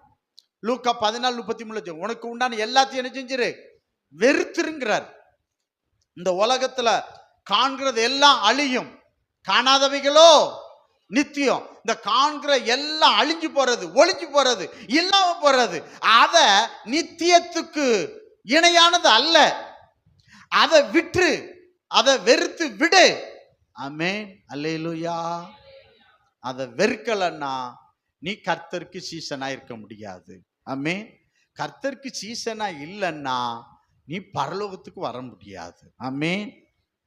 லூக்கா 14:33 உனக்கு உண்டான எல்லாத்தையும் என்ன செஞ்சிரு, வெறுத்துருங்கிறார். இந்த உலகத்துல காண்கிறது எல்லாம் அழியும், காணாதவைகளோ நித்தியம். இந்த காண்கிற எல்லாம் அழிஞ்சு போறது, ஒளிஞ்சு போறது, இல்லாம போறது. அத நித்தியத்துக்கு இணையானது அல்ல. அதை விட்டு, அதை வெறுத்து விடு. ஆமென், அல்லேலூயா. அதை வெறுக்கலன்னா நீ கர்த்தருக்கு சீசனா இருக்க முடியாது. ஆமென். கர்த்தருக்கு சீசனா இல்லைன்னா நீ பரலோகத்துக்கு வர முடியாது. ஆமென்,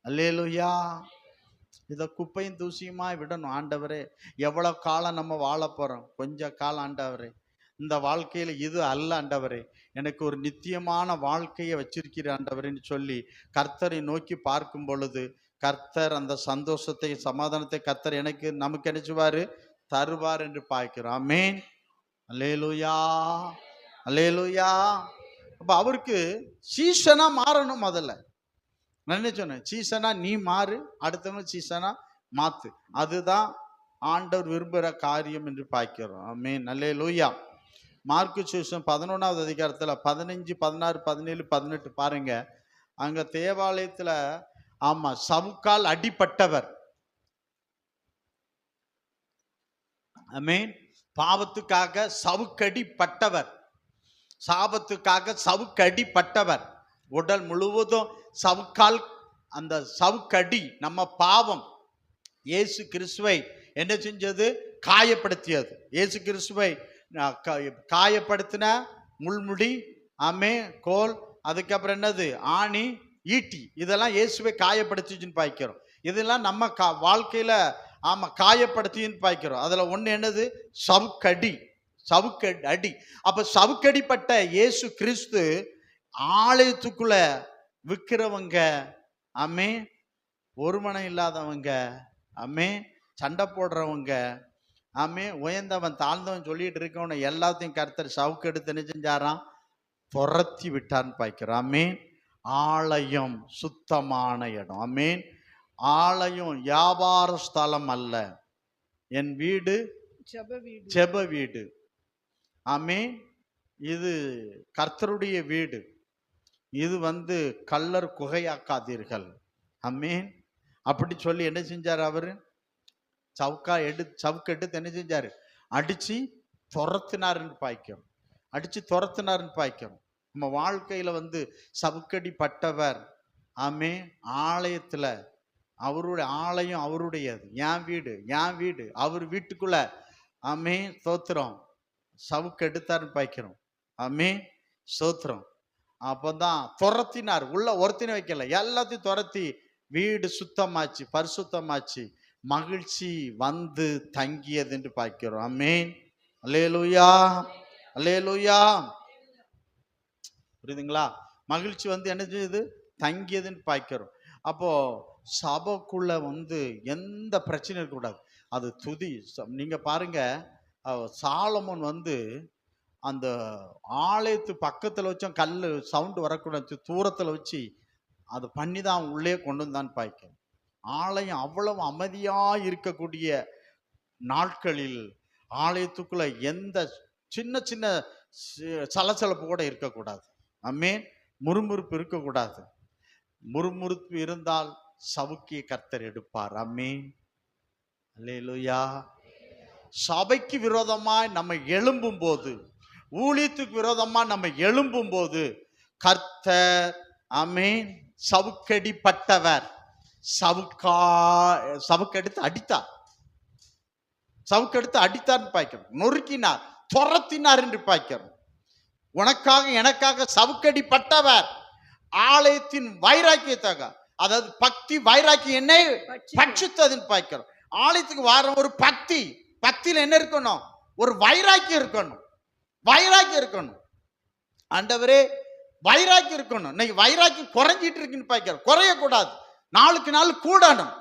அல்லேலூயா. இதை குப்பையும் தூசியுமா விடணும். ஆண்டவரே, எவ்வளோ காலம் நம்ம வாழ போகிறோம், கொஞ்ச காலம் ஆண்டவரே. இந்த வாழ்க்கையில் இது அல்ல ஆண்டவரே, எனக்கு ஒரு நித்தியமான வாழ்க்கையை வச்சிருக்கிற ஆண்டவரேன்னு சொல்லி கர்த்தரை நோக்கி பார்க்கும் பொழுது கர்த்தர் அந்த சந்தோஷத்தை சமாதானத்தை கர்த்தர் நமக்கு நினைச்சுவாரு, தருவார் என்று பார்க்கிறோம். ஆமென், அல்லேலூயா, அல்லேலூயா. அப்போ அவருக்கு சீசனா மாறணும். முதல்ல நான் என்ன சொன்னேன், சீசனா நீ மாறு, அடுத்தவங்க சீசனா மாத்து. அதுதான் ஆண்டவர் விரும்புகிற காரியம் என்று பார்க்கிறோம். ஆமென், அல்லேலூயா. மார்க்கு சுவிசேஷம் 11வது அதிகாரத்தில் 15, 16, 17, 18 பாருங்க. அங்க தேவாலயத்துல ஆமா சவுக்கால் அடிப்பட்டவர், ஆமென், பாவத்துக்காக சவுக்கடிப்பட்டவர், சாபத்துக்காக சவுக்கடிப்பட்டவர், உடல் முழுவதும் சவுக்கால், அந்த சவுக்கடி நம்ம பாவம் இயேசு கிறிஸ்துவை என்ன செஞ்சது, காயப்படுத்தியது. இயேசு கிறிஸ்துவை காயப்படுத்தின முள்முடி, ஆமே, கோல், அதுக்கப்புறம் என்னது, ஆணி, ஈட்டி, இதெல்லாம் இயேசுவை காயப்படுத்திச்சுன்னு பாய்க்கிறோம். இதெல்லாம் நம்ம வாழ்க்கையில ஆமா காயப்படுத்தின்னு பாய்க்கிறோம். அதுல ஒண்ணு என்னது, சவுக்கடி, சவுக்கடி. அப்ப சவுக்கடிப்பட்ட இயேசு கிறிஸ்து ஆலயத்துக்குள்ள விற்கிறவங்க, ஆமே, ஒரு மனம் இல்லாதவங்க, ஆமே, சண்டை போடுறவங்க, ஆமே, உயர்ந்தவன் தாழ்ந்தவன் சொல்லிட்டு இருக்கவன எல்லாத்தையும் கர்த்தர் சவுக்கெடுத்து என்ன செஞ்சாராம், துரத்தி விட்டான்னு பாய்க்கிறோம். ஆமேன். ஆலயம் சுத்தமான இடம். ஆமேன். ஆலயம் வியாபார ஸ்தலம் அல்ல, என் வீடு ஜெப வீடு. ஆமேன். இது கர்த்தருடைய வீடு. இது வந்து கள்ளர் குகையாக்காதீர்கள். ஆமேன். அப்படி சொல்லி என்ன செஞ்சார் அவரு, சவுக்கெடுத்து என்ன செஞ்சாரு, அடிச்சு துரத்தினாருன்னு பாய்க்கிறோம், அடிச்சு துரத்தினாருன்னு பாய்க்கிறோம். நம்ம வாழ்க்கையில வந்து சவுக்கடி பட்டவர், ஆமே, ஆலயத்துல அவருடைய ஆலயம் அவருடையது, என் வீடு, என் வீடு, அவர் வீட்டுக்குள்ள, ஆமே, ஸ்தோத்திரம், சவுக்கெடுத்தாருன்னு பாய்க்கிறோம். ஆமே, ஸ்தோத்திரம். அப்பதான் துரத்தினார், உள்ள ஒருத்தின வைக்கல, எல்லாத்தையும் துரத்தி வீடு சுத்தமாச்சு, பரிசுத்தமாச்சு, மகிழ்ச்சி வந்து தங்கியது என்று பார்க்கிறோம். ஆமென், அல்லேலூயா, அல்லேலூயா. புரியுதுங்களா? மகிழ்ச்சி வந்து என்ன செய்யுது, தங்கியதுன்னு பார்க்கிறோம். அப்போ சபைக்குள்ள வந்து எந்த பிரச்சனையும் இருக்கக்கூடாது, அது துதி. நீங்க பாருங்க, சாலமோன் வந்து அந்த ஆலயத்து பக்கத்துல வச்சோம், கல் சவுண்டு வரக்கூடாது, தூரத்துல வச்சு அது பண்ணி தான் உள்ளே கொண்டு வந்தான்னு பாய்க்கிறோம். ஆலயம் அவ்வளவு அமைதியா இருக்கக்கூடிய நாட்களில் ஆலயத்துக்குள்ள எந்த சின்ன சின்ன சலசலப்பு கூட இருக்கக்கூடாது. ஆமென். முறுமுறுப்பு இருக்கக்கூடாது. முறுமுறுப்பு இருந்தால் சவுக்கிய கர்த்தர் எடுப்பார். ஆமென், அல்லேலூயா. சபைக்கு விரோதமாய் நம்ம எழும்பும் போது, ஊழியத்துக்கு விரோதமா நம்ம எழும்பும் போது கர்த்தர், ஆமென், சவுக்கடிப்பட்டவர், சவுக்கெடுத்து அடித்தார், சவுக்கெடுத்து அடித்தார்னு பாய்க்கிறோம், நொறுக்கினார், துரத்தினார் என்று பாய்க்கிறோம். உனக்காக எனக்காக சவுக்கடிப்பட்டவர், ஆலயத்தின் வைராக்கியத்தாக, அதாவது பக்தி வைராக்கியம் என்னை பட்சித்ததுன்னு பாய்க்கிறோம். ஆலயத்துக்கு வர ஒரு பக்தியில என்ன இருக்கணும், ஒரு வைராக்கியம் இருக்கணும். வைராக்கியம் இருக்கணும். ஆண்டவரே வைராக்கியம் இருக்கணும். இன்னைக்கு வைராக்கியம் குறைஞ்சிட்டு இருக்குன்னு பார்க்கிறோம். குறையக்கூடாது, நாளுக்கு நாள் கூடணும்.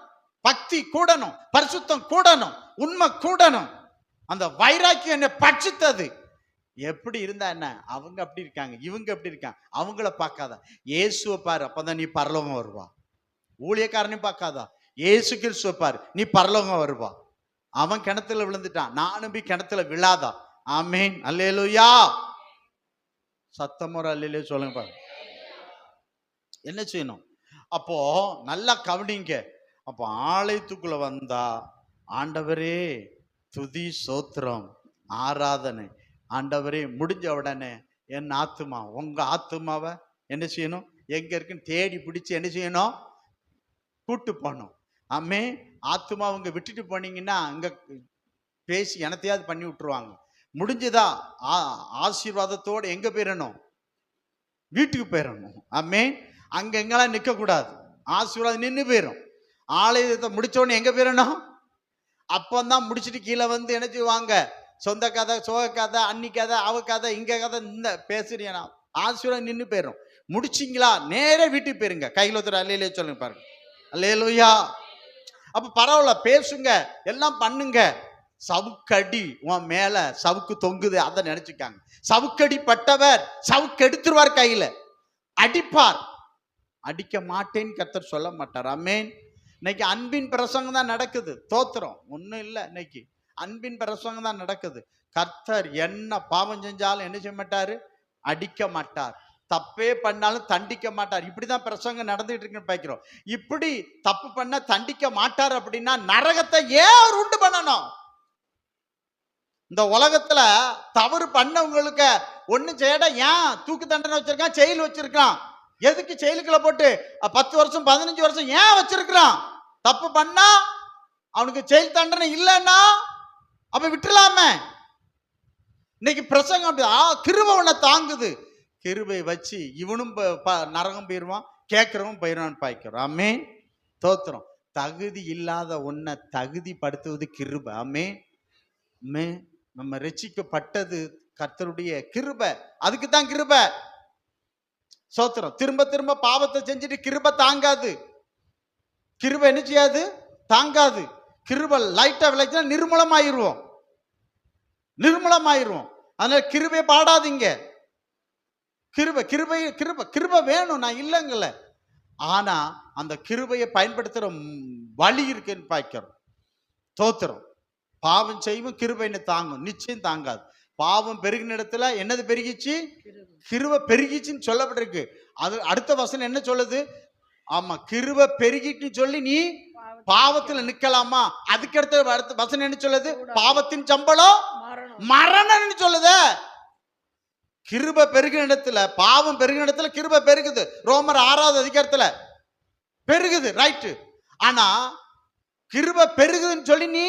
பக்தி கூடணும், பரிசுத்தம் கூடணும், உண்மை கூடணும். அந்த வைராக்கியம் என்ன பட்சித்தது. எப்படி இருந்தா என்ன, அவங்க அப்படி இருக்காங்க, இவங்க அப்படி இருக்காங்க, அவங்கள பார்க்காத, இயேசுவை பாரு, அப்பதான் நீ பரலோகம் வருவா. ஊழியக்காரனையும் பார்க்காதா, இயேசு கிறிஸ்துவை பாரு, நீ பரலோகம் வருவா. அவன் கிணத்துல விழுந்துட்டான், நானும் போய் கிணத்துல விழாதா. ஆமேன், அல்லேலூயா. சத்தமுறை அல்லேலூயா சொல்லுங்க பாருங்க. என்ன செய்யணும் அப்போ? நல்லா கவனிங்க. அப்போ ஆலயத்துக்குள்ள வந்தா ஆண்டவரே துதி சோத்திரம் ஆராதனை. ஆண்டவரே முடிஞ்ச உடனே என் ஆத்துமா, உங்க ஆத்துமாவை என்ன செய்யணும், எங்க இருக்குன்னு தேடி பிடிச்சு என்ன செய்யணும், கூட்டு போகணும். ஆமே, ஆத்துமா அவங்க விட்டுட்டு போனீங்கன்னா அங்க பேசி எனத்தையாவது பண்ணி விட்டுருவாங்க. முடிஞ்சதா ஆசீர்வாதத்தோடு எங்க போயிடணும், வீட்டுக்கு போயிடணும். ஆமே, அங்க எங்கெல்லாம் நிற்க கூடாது, ஆசீர்வாதம் நின்று போயிடும். ஆலயத்தை முடிச்சோடனே எங்க போயிடணும், அப்பந்தான் முடிச்சுட்டு கீழே வந்து என்ன செய்வாங்க, சொந்த கதை, சோக கதை, அன்னி கதை, அவ கதை, இங்க கதை, இந்த பேசுறீங்கன்னா ஆசீர்வாதம் நின்று போயிடும். முடிச்சிங்களா நேரே வீட்டுக்கு போயிருங்க. கையில் ஒருத்தர் அல்லேலூயா சொல்லுங்க பாருங்க. அல்லேலூயா. அப்ப பரவாயில்ல, பேசுங்க, எல்லாம் பண்ணுங்க. சவுக்கடி உன் மேல சவுக்கு தொங்குது, அதை நினைச்சுக்காங்க. சவுக்கடி பட்டவர் சவுக்கு எடுத்துருவார், கையில அடிப்பார். அடிக்க மாட்டேன்னு கர்த்தர் சொல்ல மாட்டார். ஆமென். இன்னைக்கு அன்பின் பிரசங்கம் தான் நடக்குது. தோத்திரம் ஒன்றும் இல்லை, இன்னைக்கு அன்பின் பிரசங்கம் தான் நடக்குது. கர்த்தர் என்ன பாவம் செஞ்சாலும் என்ன செய்ய மாட்டாரு, அடிக்க மாட்டார். தப்பே பண்ணாலும் தண்டிக்க மாட்டார். இப்படிதான் பிரசங்கம் நடந்துட்டு இருக்குன்னு பார்க்கிறோம். இப்படி தப்பு பண்ண தண்டிக்க மாட்டார் அப்படின்னா நரகத்தை ஏன் உண்டு பண்ணணும்? இந்த உலகத்துல தவறு பண்ணவங்களுக்கு ஒண்ணு செய்யட ஏன் தூக்கு தண்டனை வச்சிருக்கான், செயல் வச்சிருக்கான். எதுக்கு செயலுக்குள்ள போட்டு 10 வருஷம் 15 வருஷம் ஏன் வச்சிருக்கிறான்? தப்பு பண்ணா அவனுக்கு செயல் தண்டனை இல்லைன்னா அப்ப விட்டுலாமே. இன்னைக்கு பிரசங்கம் கிருபை உன்னை தாங்குது, கிருபை வச்சு இவனும் நரகம் போயிருவான், கேட்கிறவன் போயிருவான்னு பாய்க்கிறோம். ஆமென், தோத்திரம். தகுதி இல்லாத உன்னை தகுதிப்படுத்துவது கிருபை. ஆமென். நம்ம ரட்சிக்கப்பட்டது கர்த்தருடைய கிருபை, அதுக்கு தான் கிருபை. சோத்திரம். திரும்ப திரும்ப பாவத்தை செஞ்சுட்டு கிருபை தாங்காது. கிருபை என்ன செய்யாது, தாங்காது. கிருபை லைட்டா விளைச்சா நிர்மூலமாயிருவோம், நிர்மூலமாயிருவோம். அதனால கிருபை பாடாதீங்க. கிருபை கிருபை கிருபை கிருபை வேணும், நான் இல்லைங்கல்ல. ஆனா அந்த கிருபையை பயன்படுத்துற வழி இருக்குன்னு பார்க்கிறோம். தோத்திரம். பாவம் செய்வோம், கிருபைன்னு தாங்கும், நிச்சயம் தாங்காது. பாவம் பெருகின இடத்துல என்னது பெருகிச்சு, கிருபை பெருகிச்சுன்னு சொல்லப்பட்டிருக்கு. அது அடுத்த வசனம் என்ன சொல்லுது, ஆமா கிருபை பெருகிட்டு சொல்லி நீ பாவத்துல நிக்கலாமா? அதுக்கு அடுத்த வசனம் என்ன சொல்லுது, பாவத்தின் சம்பளம் மரணம்னு சொல்லுது. கிருபை பெருகின இடத்துல, பாவம் பெருகின இடத்துல கிருபை பெருகுது. ரோமர் 6வது அதிகாரத்துல பெருகுது, ரைட்டு. ஆனா கிருபை பெருகுதுன்னு சொல்லி நீ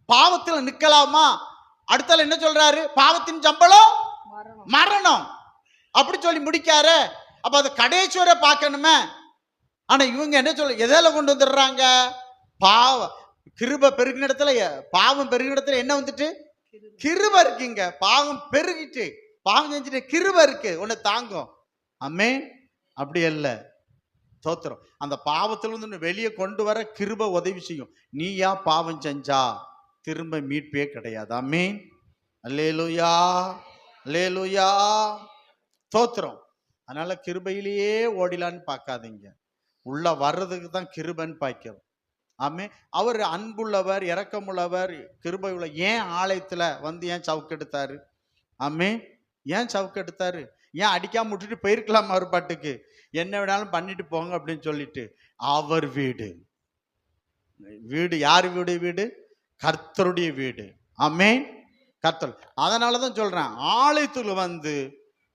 பாவத்துல நிக்கலாமா? அடுத்தால என்ன சொல்றாரு, பாவத்தின் சம்பளம் மரணம் அப்படி சொல்லி முடிக்காரு. அப்ப அதை கடைசி வரை பார்க்கணுமே. ஆனா இவங்க என்ன சொல்ல, எதால கொண்டு வந்துடுறாங்க, கிருபை பெருகின இடத்துல, பாவம் பெருகின இடத்துல என்ன வந்துட்டு, கிருபை இருக்குங்க. பாவம் பெருகிட்டு, பாவம் செஞ்சுட்டு கிருபை இருக்கு, உன்னை தாங்கும். ஆமென். அப்படி அல்ல. தோத்திரம். அந்த பாவத்துல இருந்து வெளியே கொண்டு வர கிருபை உதவி செய்யும். நீயா பாவம் செஞ்சா திரும்ப மீட்பே கிடையாது. ஆமென். அல்லேலூயா, அல்லேலூயா. தோத்திரம். அதனால கிருபையிலேயே ஓடிலான்னு பார்க்காதீங்க, உள்ள வர்றதுக்கு தான் கிருபைன்னு பார்க்கிறோம். ஆமே, அவர் அன்புள்ளவர், இரக்கமுள்ளவர், கிருபை உள்ள. ஏன் ஆலயத்துல வந்து ஏன் சவுக்கெடுத்தாரு? ஆமே, ஏன் சவுக்கெடுத்தாரு? ஏன் அடிக்காம விட்டுட்டு போயிருக்கலாம் அவர் பாட்டுக்கு, என்ன வேணாலும் பண்ணிட்டு போங்க அப்படின்னு சொல்லிட்டு. அவர் வீடு, வீடு யார் வீடு? வீடு கர்த்தருடைய வீடு. ஆமென். கர்த்தர். அதனாலதான் சொல்றேன், ஆலயத்துல வந்து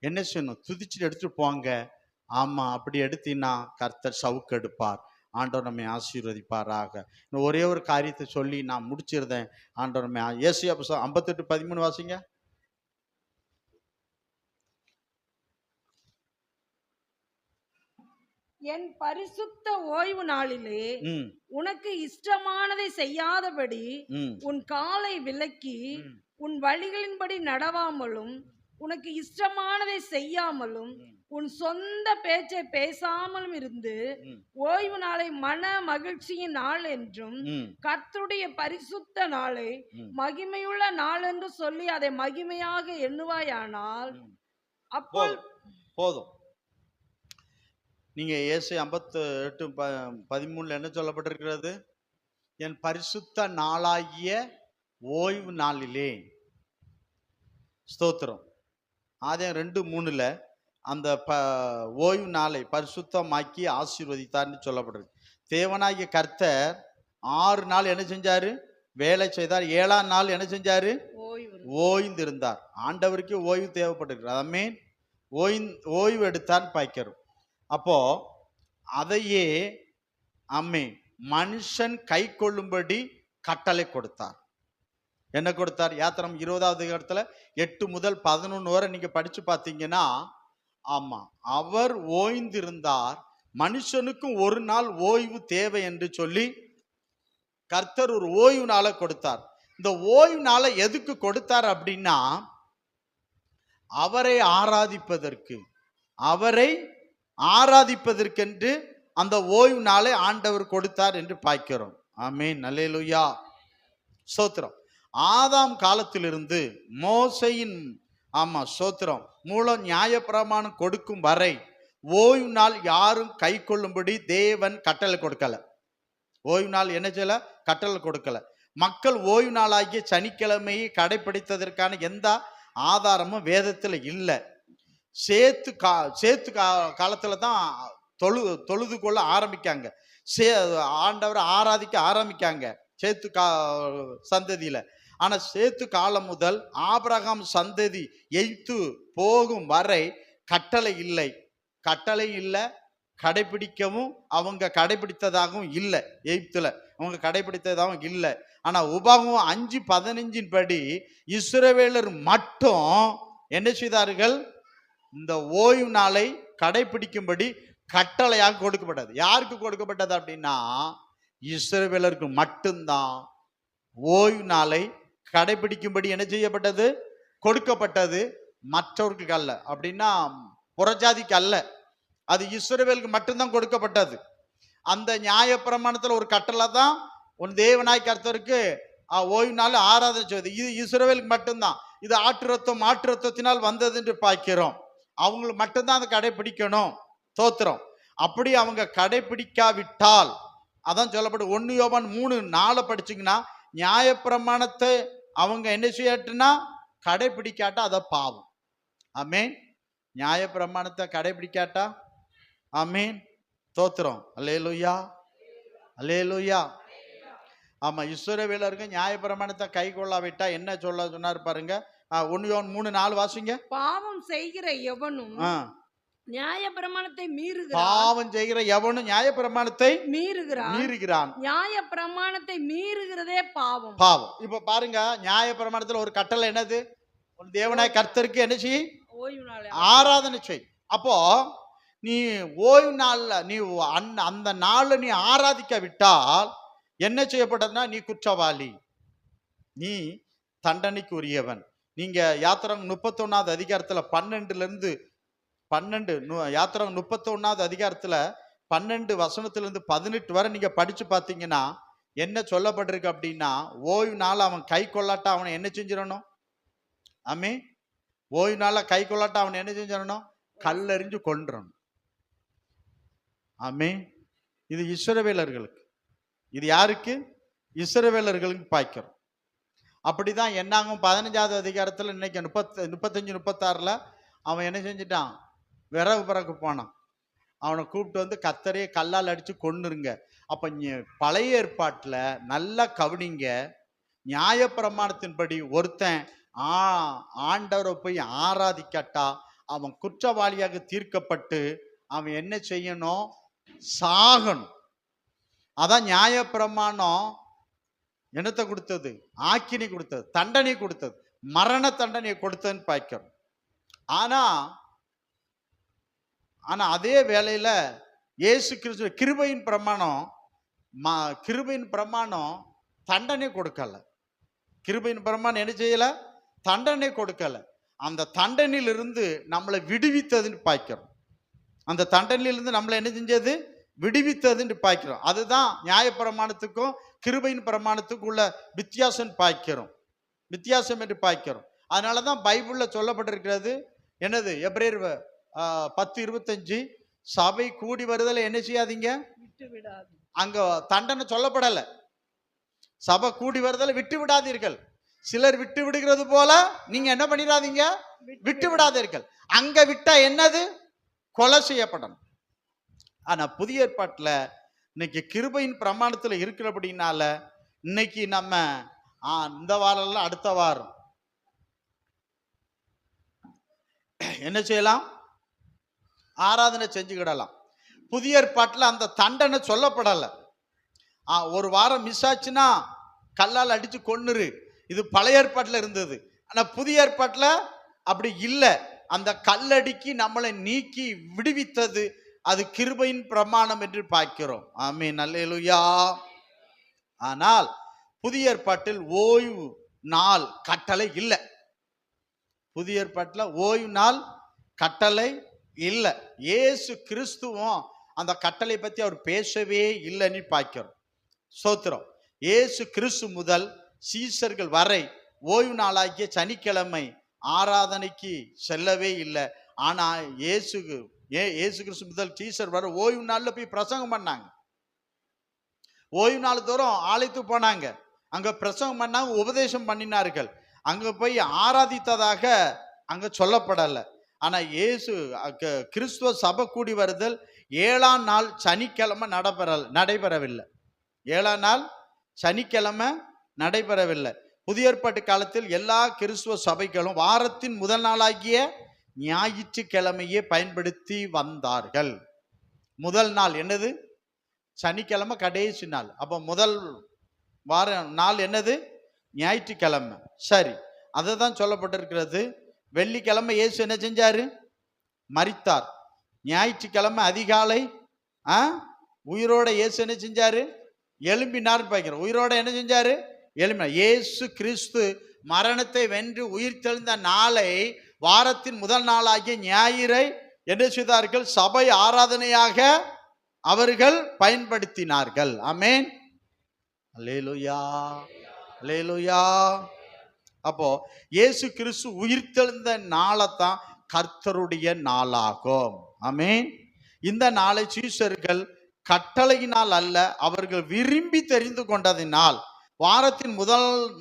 என்ன செய்யணும், துதிச்சுட்டு எடுத்துட்டு போங்க. ஆமா, அப்படி எடுத்தீங்கன்னா கர்த்தர் சவுக்கு எடுப்பார். ஆண்டவர் நம்மை ஆசீர்வதிப்பாராக. ஒரே ஒரு காரியத்தை சொல்லி நான் முடிச்சிருந்தேன். ஆண்டவர் நம்மை ஏசாயா 58:13 வாசிங்க. என் பரிசுத்த ஓய்வு நாளிலே உனக்கு இஷ்டமானதை செய்யாதபடி உன் காலை விலக்கி உன் வழிகளின்படி நடவாமலும் உனக்கு இஷ்டமானதை செய்யாமலும் உன் சொந்த பேச்சை பேசாமலும் இருந்து ஓய்வு நாளை மன மகிழ்ச்சியின் நாள் என்றும் கர்த்தருடைய பரிசுத்த நாளை மகிமையுள்ள நாள் என்று சொல்லி அதை மகிமையாக எண்ணுவாயானால் அப்போ போதும். நீங்க ஏசாயா 58:13 என்ன சொல்லப்பட்டிருக்கிறது? என் பரிசுத்த நாளாகிய ஓய்வு நாளிலே. ஸ்தோத்திரம். ஆதியாகமம் 2:3 அந்த ஓய்வு நாளை பரிசுத்தமாக்கி ஆசீர்வதித்தார்னு சொல்லப்படுறது. தேவனாகிய கர்த்தர் 6 நாள் என்ன செஞ்சாரு? வேலை செய்தார். 7ஆம் நாள் என்ன செஞ்சாரு? ஓய்ந்து இருந்தார். ஆண்டவருக்கு ஓய்வு தேவைப்பட்டிருக்கிறது. அமேன். ஓய்வு எடுத்தான்னு பாய்க்கிறோம். அப்போ அதையே மனுஷன் கை கொள்ளும்படி கட்டளை கொடுத்தார். என்ன கொடுத்தார்? யாத்திரம் 20வது அதிகாரத்துல 8 முதல் 11 வரை நீங்க படிச்சு பார்த்தீங்கன்னா, அவர் ஓய்ந்திருந்தார். மனுஷனுக்கும் ஒரு நாள் ஓய்வு தேவை என்று சொல்லி கர்த்தர் ஒரு ஓய்வு நாளை கொடுத்தார். இந்த ஓய்வு நாளை எதுக்கு கொடுத்தார் அப்படின்னா, அவரை ஆராதிப்பதற்கென்று அந்த ஓய்வு நாளை ஆண்டவர் கொடுத்தார் என்று பார்க்கிறோம். ஆமென். அல்லேலூயா. ஸ்தோத்திரம். ஆதாம் காலத்திலிருந்து மோசையின் ஸ்தோத்திரம் மூலம் நியாயப்பிரமாணம் கொடுக்கும் வரை ஓய்வு நாள் யாரும் கை கொள்ளும்படி தேவன் கட்டளை கொடுக்கல. ஓய்வு நாள் என்ன செய்யல? கட்டளை கொடுக்கல. மக்கள் ஓய்வு நாளாகிய சனிக்கிழமையை கடைபிடித்ததற்கான எந்த ஆதாரமும் வேதத்தில் இல்லை. சேத்து காலத்துல தான் தொழுது கொள்ள ஆரம்பிக்காங்க. ஆண்டவரை ஆராதிக்க ஆரம்பிக்காங்க சேத்து சந்ததியில. ஆனா சேத்து காலம் முதல் ஆபிரகாம் சந்ததி எய்த்து போகும் வரை கட்டளை இல்லை, கடைபிடிக்கவும் அவங்க கடைபிடித்ததாகவும் இல்லை. எய்த்துல அவங்க கடைபிடித்ததாகவும் இல்லை. ஆனா உபாகமம் 5:15 படி இஸ்ரவேலர் மட்டும் என்ன செய்தார்கள்? இந்த ஓய்வு நாளை கடைபிடிக்கும்படி கட்டளையாக கொடுக்கப்பட்டது. யாருக்கு கொடுக்கப்பட்டது அப்படின்னா, இஸ்ரவேலருக்கு மட்டும்தான் ஓய்வு நாளை கடைபிடிக்கும்படி என்ன செய்யப்பட்டது? கொடுக்கப்பட்டது. மற்றவர்களுக்கு அல்ல. அப்படின்னா புறஜாதிக்கு அல்ல, அது இஸ்ரவேலுக்கு மட்டும்தான் கொடுக்கப்பட்டது. அந்த நியாயப்பிரமாணத்துல ஒரு கட்டளை தான் உன் தேவனாய் கர்த்தருக்கு ஓய்வு நாள் ஆராதனை செய்வது. இது இஸ்ரவேலுக்கு மட்டும்தான். இது மாட்டு ரத்தத்தினால் வந்தது என்று பார்க்கிறோம். அவங்களுக்கு மட்டும்தான் அதை கடைபிடிக்கணும். தோத்திரம். அப்படி அவங்க கடைபிடிக்காவிட்டால், அதான் சொல்லப்படும் 1 யோவான் 3:4 படிச்சிங்கன்னா, நியாயப்பிரமாணத்தை அவங்க என்ன செய்யட்டுனா கடைபிடிக்காட்டா அதை பாவம். ஆமேன். நியாயப்பிரமாணத்தை கடைபிடிக்காட்டா ஆமேன். தோத்திரம். அல்லேலூயா, அல்லேலூயா. ஆமா, இஸ்ரவேலருக்கு நியாயப்பிரமாணத்தை கை கொள்ளாவிட்டா என்ன சொன்னார் பாருங்க. 1 யோவான் 3:4 வாசிங்க. பாவம் செய்கிற எவனும் நியாயப்பிரமாணத்தை மீறுகிறான். பாவம் செய்கிற எவனும் நியாயப்பிரமாணத்தை மீறுகிறான். நியாயப்பிரமாணத்தை மீறுகிறதே பாவம். இப்ப பாருங்க, நியாயப்பிரமாணத்துல ஒரு கட்டளை என்னது? தேவனாய் கர்த்தருக்கு என்ன செய்? ஆராதனை செய். அப்போ நீ ஓய்வு நாள்ல நீ அந்த நாள்ல நீ ஆராதிக்க விட்டால் என்ன செய்யப்பட்டதுன்னா, நீ குற்றவாளி, நீ தண்டனைக்கு உரியவன். நீங்க யாத்திரம் 31வது அதிகாரத்துல 12 யாத்திரம் 31வது அதிகாரத்துல 12 வசனத்திலிருந்து 18 வரை நீங்க படிச்சு பார்த்தீங்கன்னா என்ன சொல்லப்பட்டிருக்கு அப்படின்னா, ஓய்வு நாள் அவன் கை கொள்ளாட்டா அவனை என்ன செஞ்சிடணும்? ஓய்வு நாள கை கொள்ளாட்டா அவன் என்ன செஞ்சிடணும்? கல்லெறிஞ்சு கொன்றணும். இது இஸ்ரவேலர்களுக்கு. இது யாருக்கு? இஸ்ரவேலர்களுக்கு பாய்க்கிறோம். அப்படிதான் என்னாகும் 15வது அதிகாரத்துல இன்னைக்கு 35-36 அவன் என்ன செஞ்சிட்டான்? விறகு பிறகு போனான். அவனை கூப்பிட்டு வந்து கத்தரையே கல்லால் அடிச்சு கொன்னுருங்க. அப்ப பழைய ஏற்பாட்டுல நல்லா கவனிங்க. நியாயப்பிரமாணத்தின்படி ஒருத்தன் ஆண்டவரை போய் ஆராதிக்கட்டா அவன் குற்றவாளியாக தீர்க்கப்பட்டு அவன் என்ன செய்யணும்? சாகணும். அதான் நியாயப்பிரமாணம் என்னத்தை கொடுத்தது? ஆக்கினை கொடுத்தது, தண்டனை கொடுத்தது, மரண தண்டனையை கொடுத்ததுன்னு பார்க்கிறோம். ஆனா அதே வேளையில இயேசு கிறிஸ்து கிருபையின் பிரமாணம் தண்டனை கொடுக்கல. கிருபையின் பிரமாணம் என்ன செய்யல? தண்டனை கொடுக்கல. அந்த தண்டனையிலிருந்து நம்மளை விடுவித்ததுன்னு பார்க்கிறோம். அந்த தண்டனையிலிருந்து நம்மளை என்ன செஞ்சது? விடுவித்ததுன்னு பார்க்கிறோம். அதுதான் நியாயப்பிரமாணத்துக்கும் கிருபையின் பிரமாணத்துக்கும் உள்ள வித்தியாசம் பார்க்கிறோம், வித்தியாசம் என்று பார்க்கிறோம். அதனால தான் பைபிளில் சொல்லப்பட்டிருக்கிறது என்னது? எபிரேயர் 10:25, சபை கூடி வருதலை என்ன செய்யாதீங்க, விட்டு விடாது. அங்க தண்டனை சொல்லப்படலை. சபை கூடி வருதலை விட்டு விடாதீர்கள். சிலர் விட்டு விடுகிறது போல நீங்க என்ன பண்ணிடாதீங்க, விட்டு விடாதீர்கள். அங்க விட்டா என்னது? கொலை செய்யப்படணும். ஆனா புதிய ஏற்பாட்டில் இன்னைக்கு கிருபையின் பிரமாணத்தில் இருக்கிறபடினால இன்னைக்கு நம்ம இந்த வாரம் அடுத்த வாரம் என்ன செய்யலாம்? ஆராதனை செஞ்சுக்கிடலாம். புதிய ஏற்பாட்டில் அந்த தண்டனை சொல்லப்படலை. ஒரு வாரம் மிஸ் ஆச்சுன்னா கல்லால் அடிச்சு கொன்னுரு, இது பழைய ஏற்பாட்டில் இருந்தது. ஆனா புதிய ஏற்பாட்டில் அப்படி இல்லை. அந்த கல்லடிக்கு நம்மளை நீக்கி விடுவித்தது அது கிருபையின் பிரமாணம் என்று பார்க்கிறோம். ஆமென், அல்லேலூயா. ஆனால் புதிய ஏற்பாட்டில் ஓய்வு நாள் கட்டளை இல்லை. புதிய ஏற்பாட்டில் ஓய்வு நாள் கட்டளை இல்லை. இயேசு கிறிஸ்துவும் அந்த கட்டளை பற்றி அவர் பேசவே இல்லைன்னு பார்க்கிறோம். ஸ்தோத்திரம். இயேசு கிறிஸ்து முதல் சீசர்கள் வரை ஓய்வு நாளாகிய சனிக்கிழமை ஆராதனைக்கு செல்லவே இல்லை. ஆனால் இயேசு கிறிஸ்து முதல் சீசர் வரை ஓய்வு நாளில் போய் பிரசங்கம் பண்ணாங்க. ஓய்வு நாள் தோறும் ஆலயத்துக்கு போனாங்க, அங்க பிரசங்கம் பண்ணாங்க, உபதேசம் பண்ணினார்கள். அங்க போய் ஆராதித்ததாக அங்க சொல்லப்படலை. ஆனா இயேசு கிறிஸ்துவ சபை கூடி வருதல் 7ஆம் நாள் சனிக்கிழமை நடைபெறவில்லை. 7ஆம் நாள் சனிக்கிழமை நடைபெறவில்லை. புதிய ஏற்பாட்டு காலத்தில் எல்லா கிறிஸ்துவ சபைகளும் வாரத்தின் முதல் நாளாகிய ஞாயிற்றுக்கிழமையே பயன்படுத்தி வந்தார்கள். முதல் நாள் என்னது? சனிக்கிழமை கடைசி நாள். அப்போ முதல் வார நாள் என்னது? ஞாயிற்றுக்கிழமை. சரி, அதை தான் சொல்லப்பட்டிருக்கிறது. வெள்ளிக்கிழமை இயேசு என்ன செஞ்சாரு? மரித்தார். ஞாயிற்றுக்கிழமை அதிகாலை உயிரோட இயேசு என்ன செஞ்சாரு? எழும்பினார்னு பார்க்கிறோம். உயிரோட என்ன செஞ்சாரு? எழுப்பினார். இயேசு கிறிஸ்து மரணத்தை வென்று உயிர் தெழுந்த நாளை வாரத்தின் முதல் நாளாகிய ஞாயிறை என்ன செய்தார்கள்? சபை ஆராதனையாக அவர்கள் பயன்படுத்தினார்கள். ஆமென், அல்லேலூயா, அல்லேலூயா. அப்போ இயேசு கிறிஸ்து உயிர் தெழுந்த நாளைத்தான் கர்த்தருடைய நாளாகும். ஆமென். இந்த நாளை சீஷர்கள் கட்டளையினால் அல்ல, அவர்கள் விரும்பி தெரிந்து கொண்டதினால் வாரத்தின்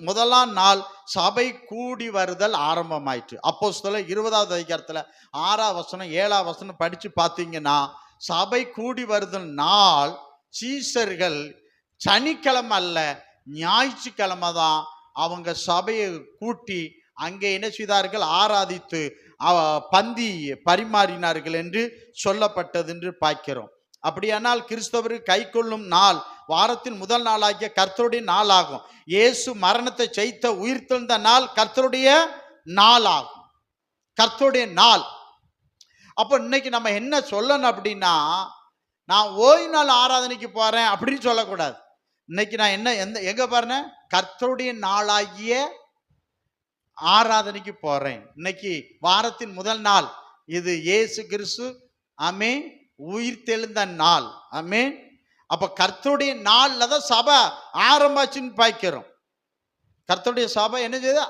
முதலாம் நாள் சபை கூடி வருதல் ஆரம்பமாயிற்று. அப்போஸ்தலர் 20வது அதிகாரத்தில் 6ஆம் வசனம் 7ஆம் வசனம் படிச்சு பார்த்தீங்கன்னா, சபை கூடி வருதல் நாள் சீஷர்கள் சனிக்கிழமை அல்ல, ஞாயிற்றுக்கிழமை தான் அவங்க சபையை கூட்டி அங்கே என்ன செய்தார்கள்? ஆராதித்து பந்தி பரிமாறினார்கள் என்று சொல்லப்பட்டது என்று பார்க்கிறோம். அப்படியானால் கிறிஸ்தவருக்கு கை கொள்ளும் நாள் வாரத்தின் முதல் நாளாகிய கர்த்தருடைய நாள் ஆகும். இயேசு மரணத்தை ஜெயித்த உயிர் தெழுந்த நாள் கர்த்தருடைய நாள் ஆகும், கர்த்தருடைய நாள். அப்போ இன்னைக்கு நம்ம என்ன சொல்லணும் அப்படின்னா, நான் ஓய்வு நாள் ஆராதனைக்கு போறேன் அப்படின்னு சொல்லக்கூடாது. இன்னைக்கு நான் எங்க பாருங்க, கர்த்தருடைய நாளாகிய ஆராதனைக்கு போறேன். இன்னைக்கு வாரத்தின் முதல் நாள், இது இயேசு கிறிஸ்து ஆமென் உயிர் தெழுந்த நாள். ஆமென். அப்ப கர்த்தருடைய நாள்ல தான் சபை ஆரம்பாச்சுன்னு பார்க்கிறோம். கர்த்தருடைய சபை என்ன செய்யுது?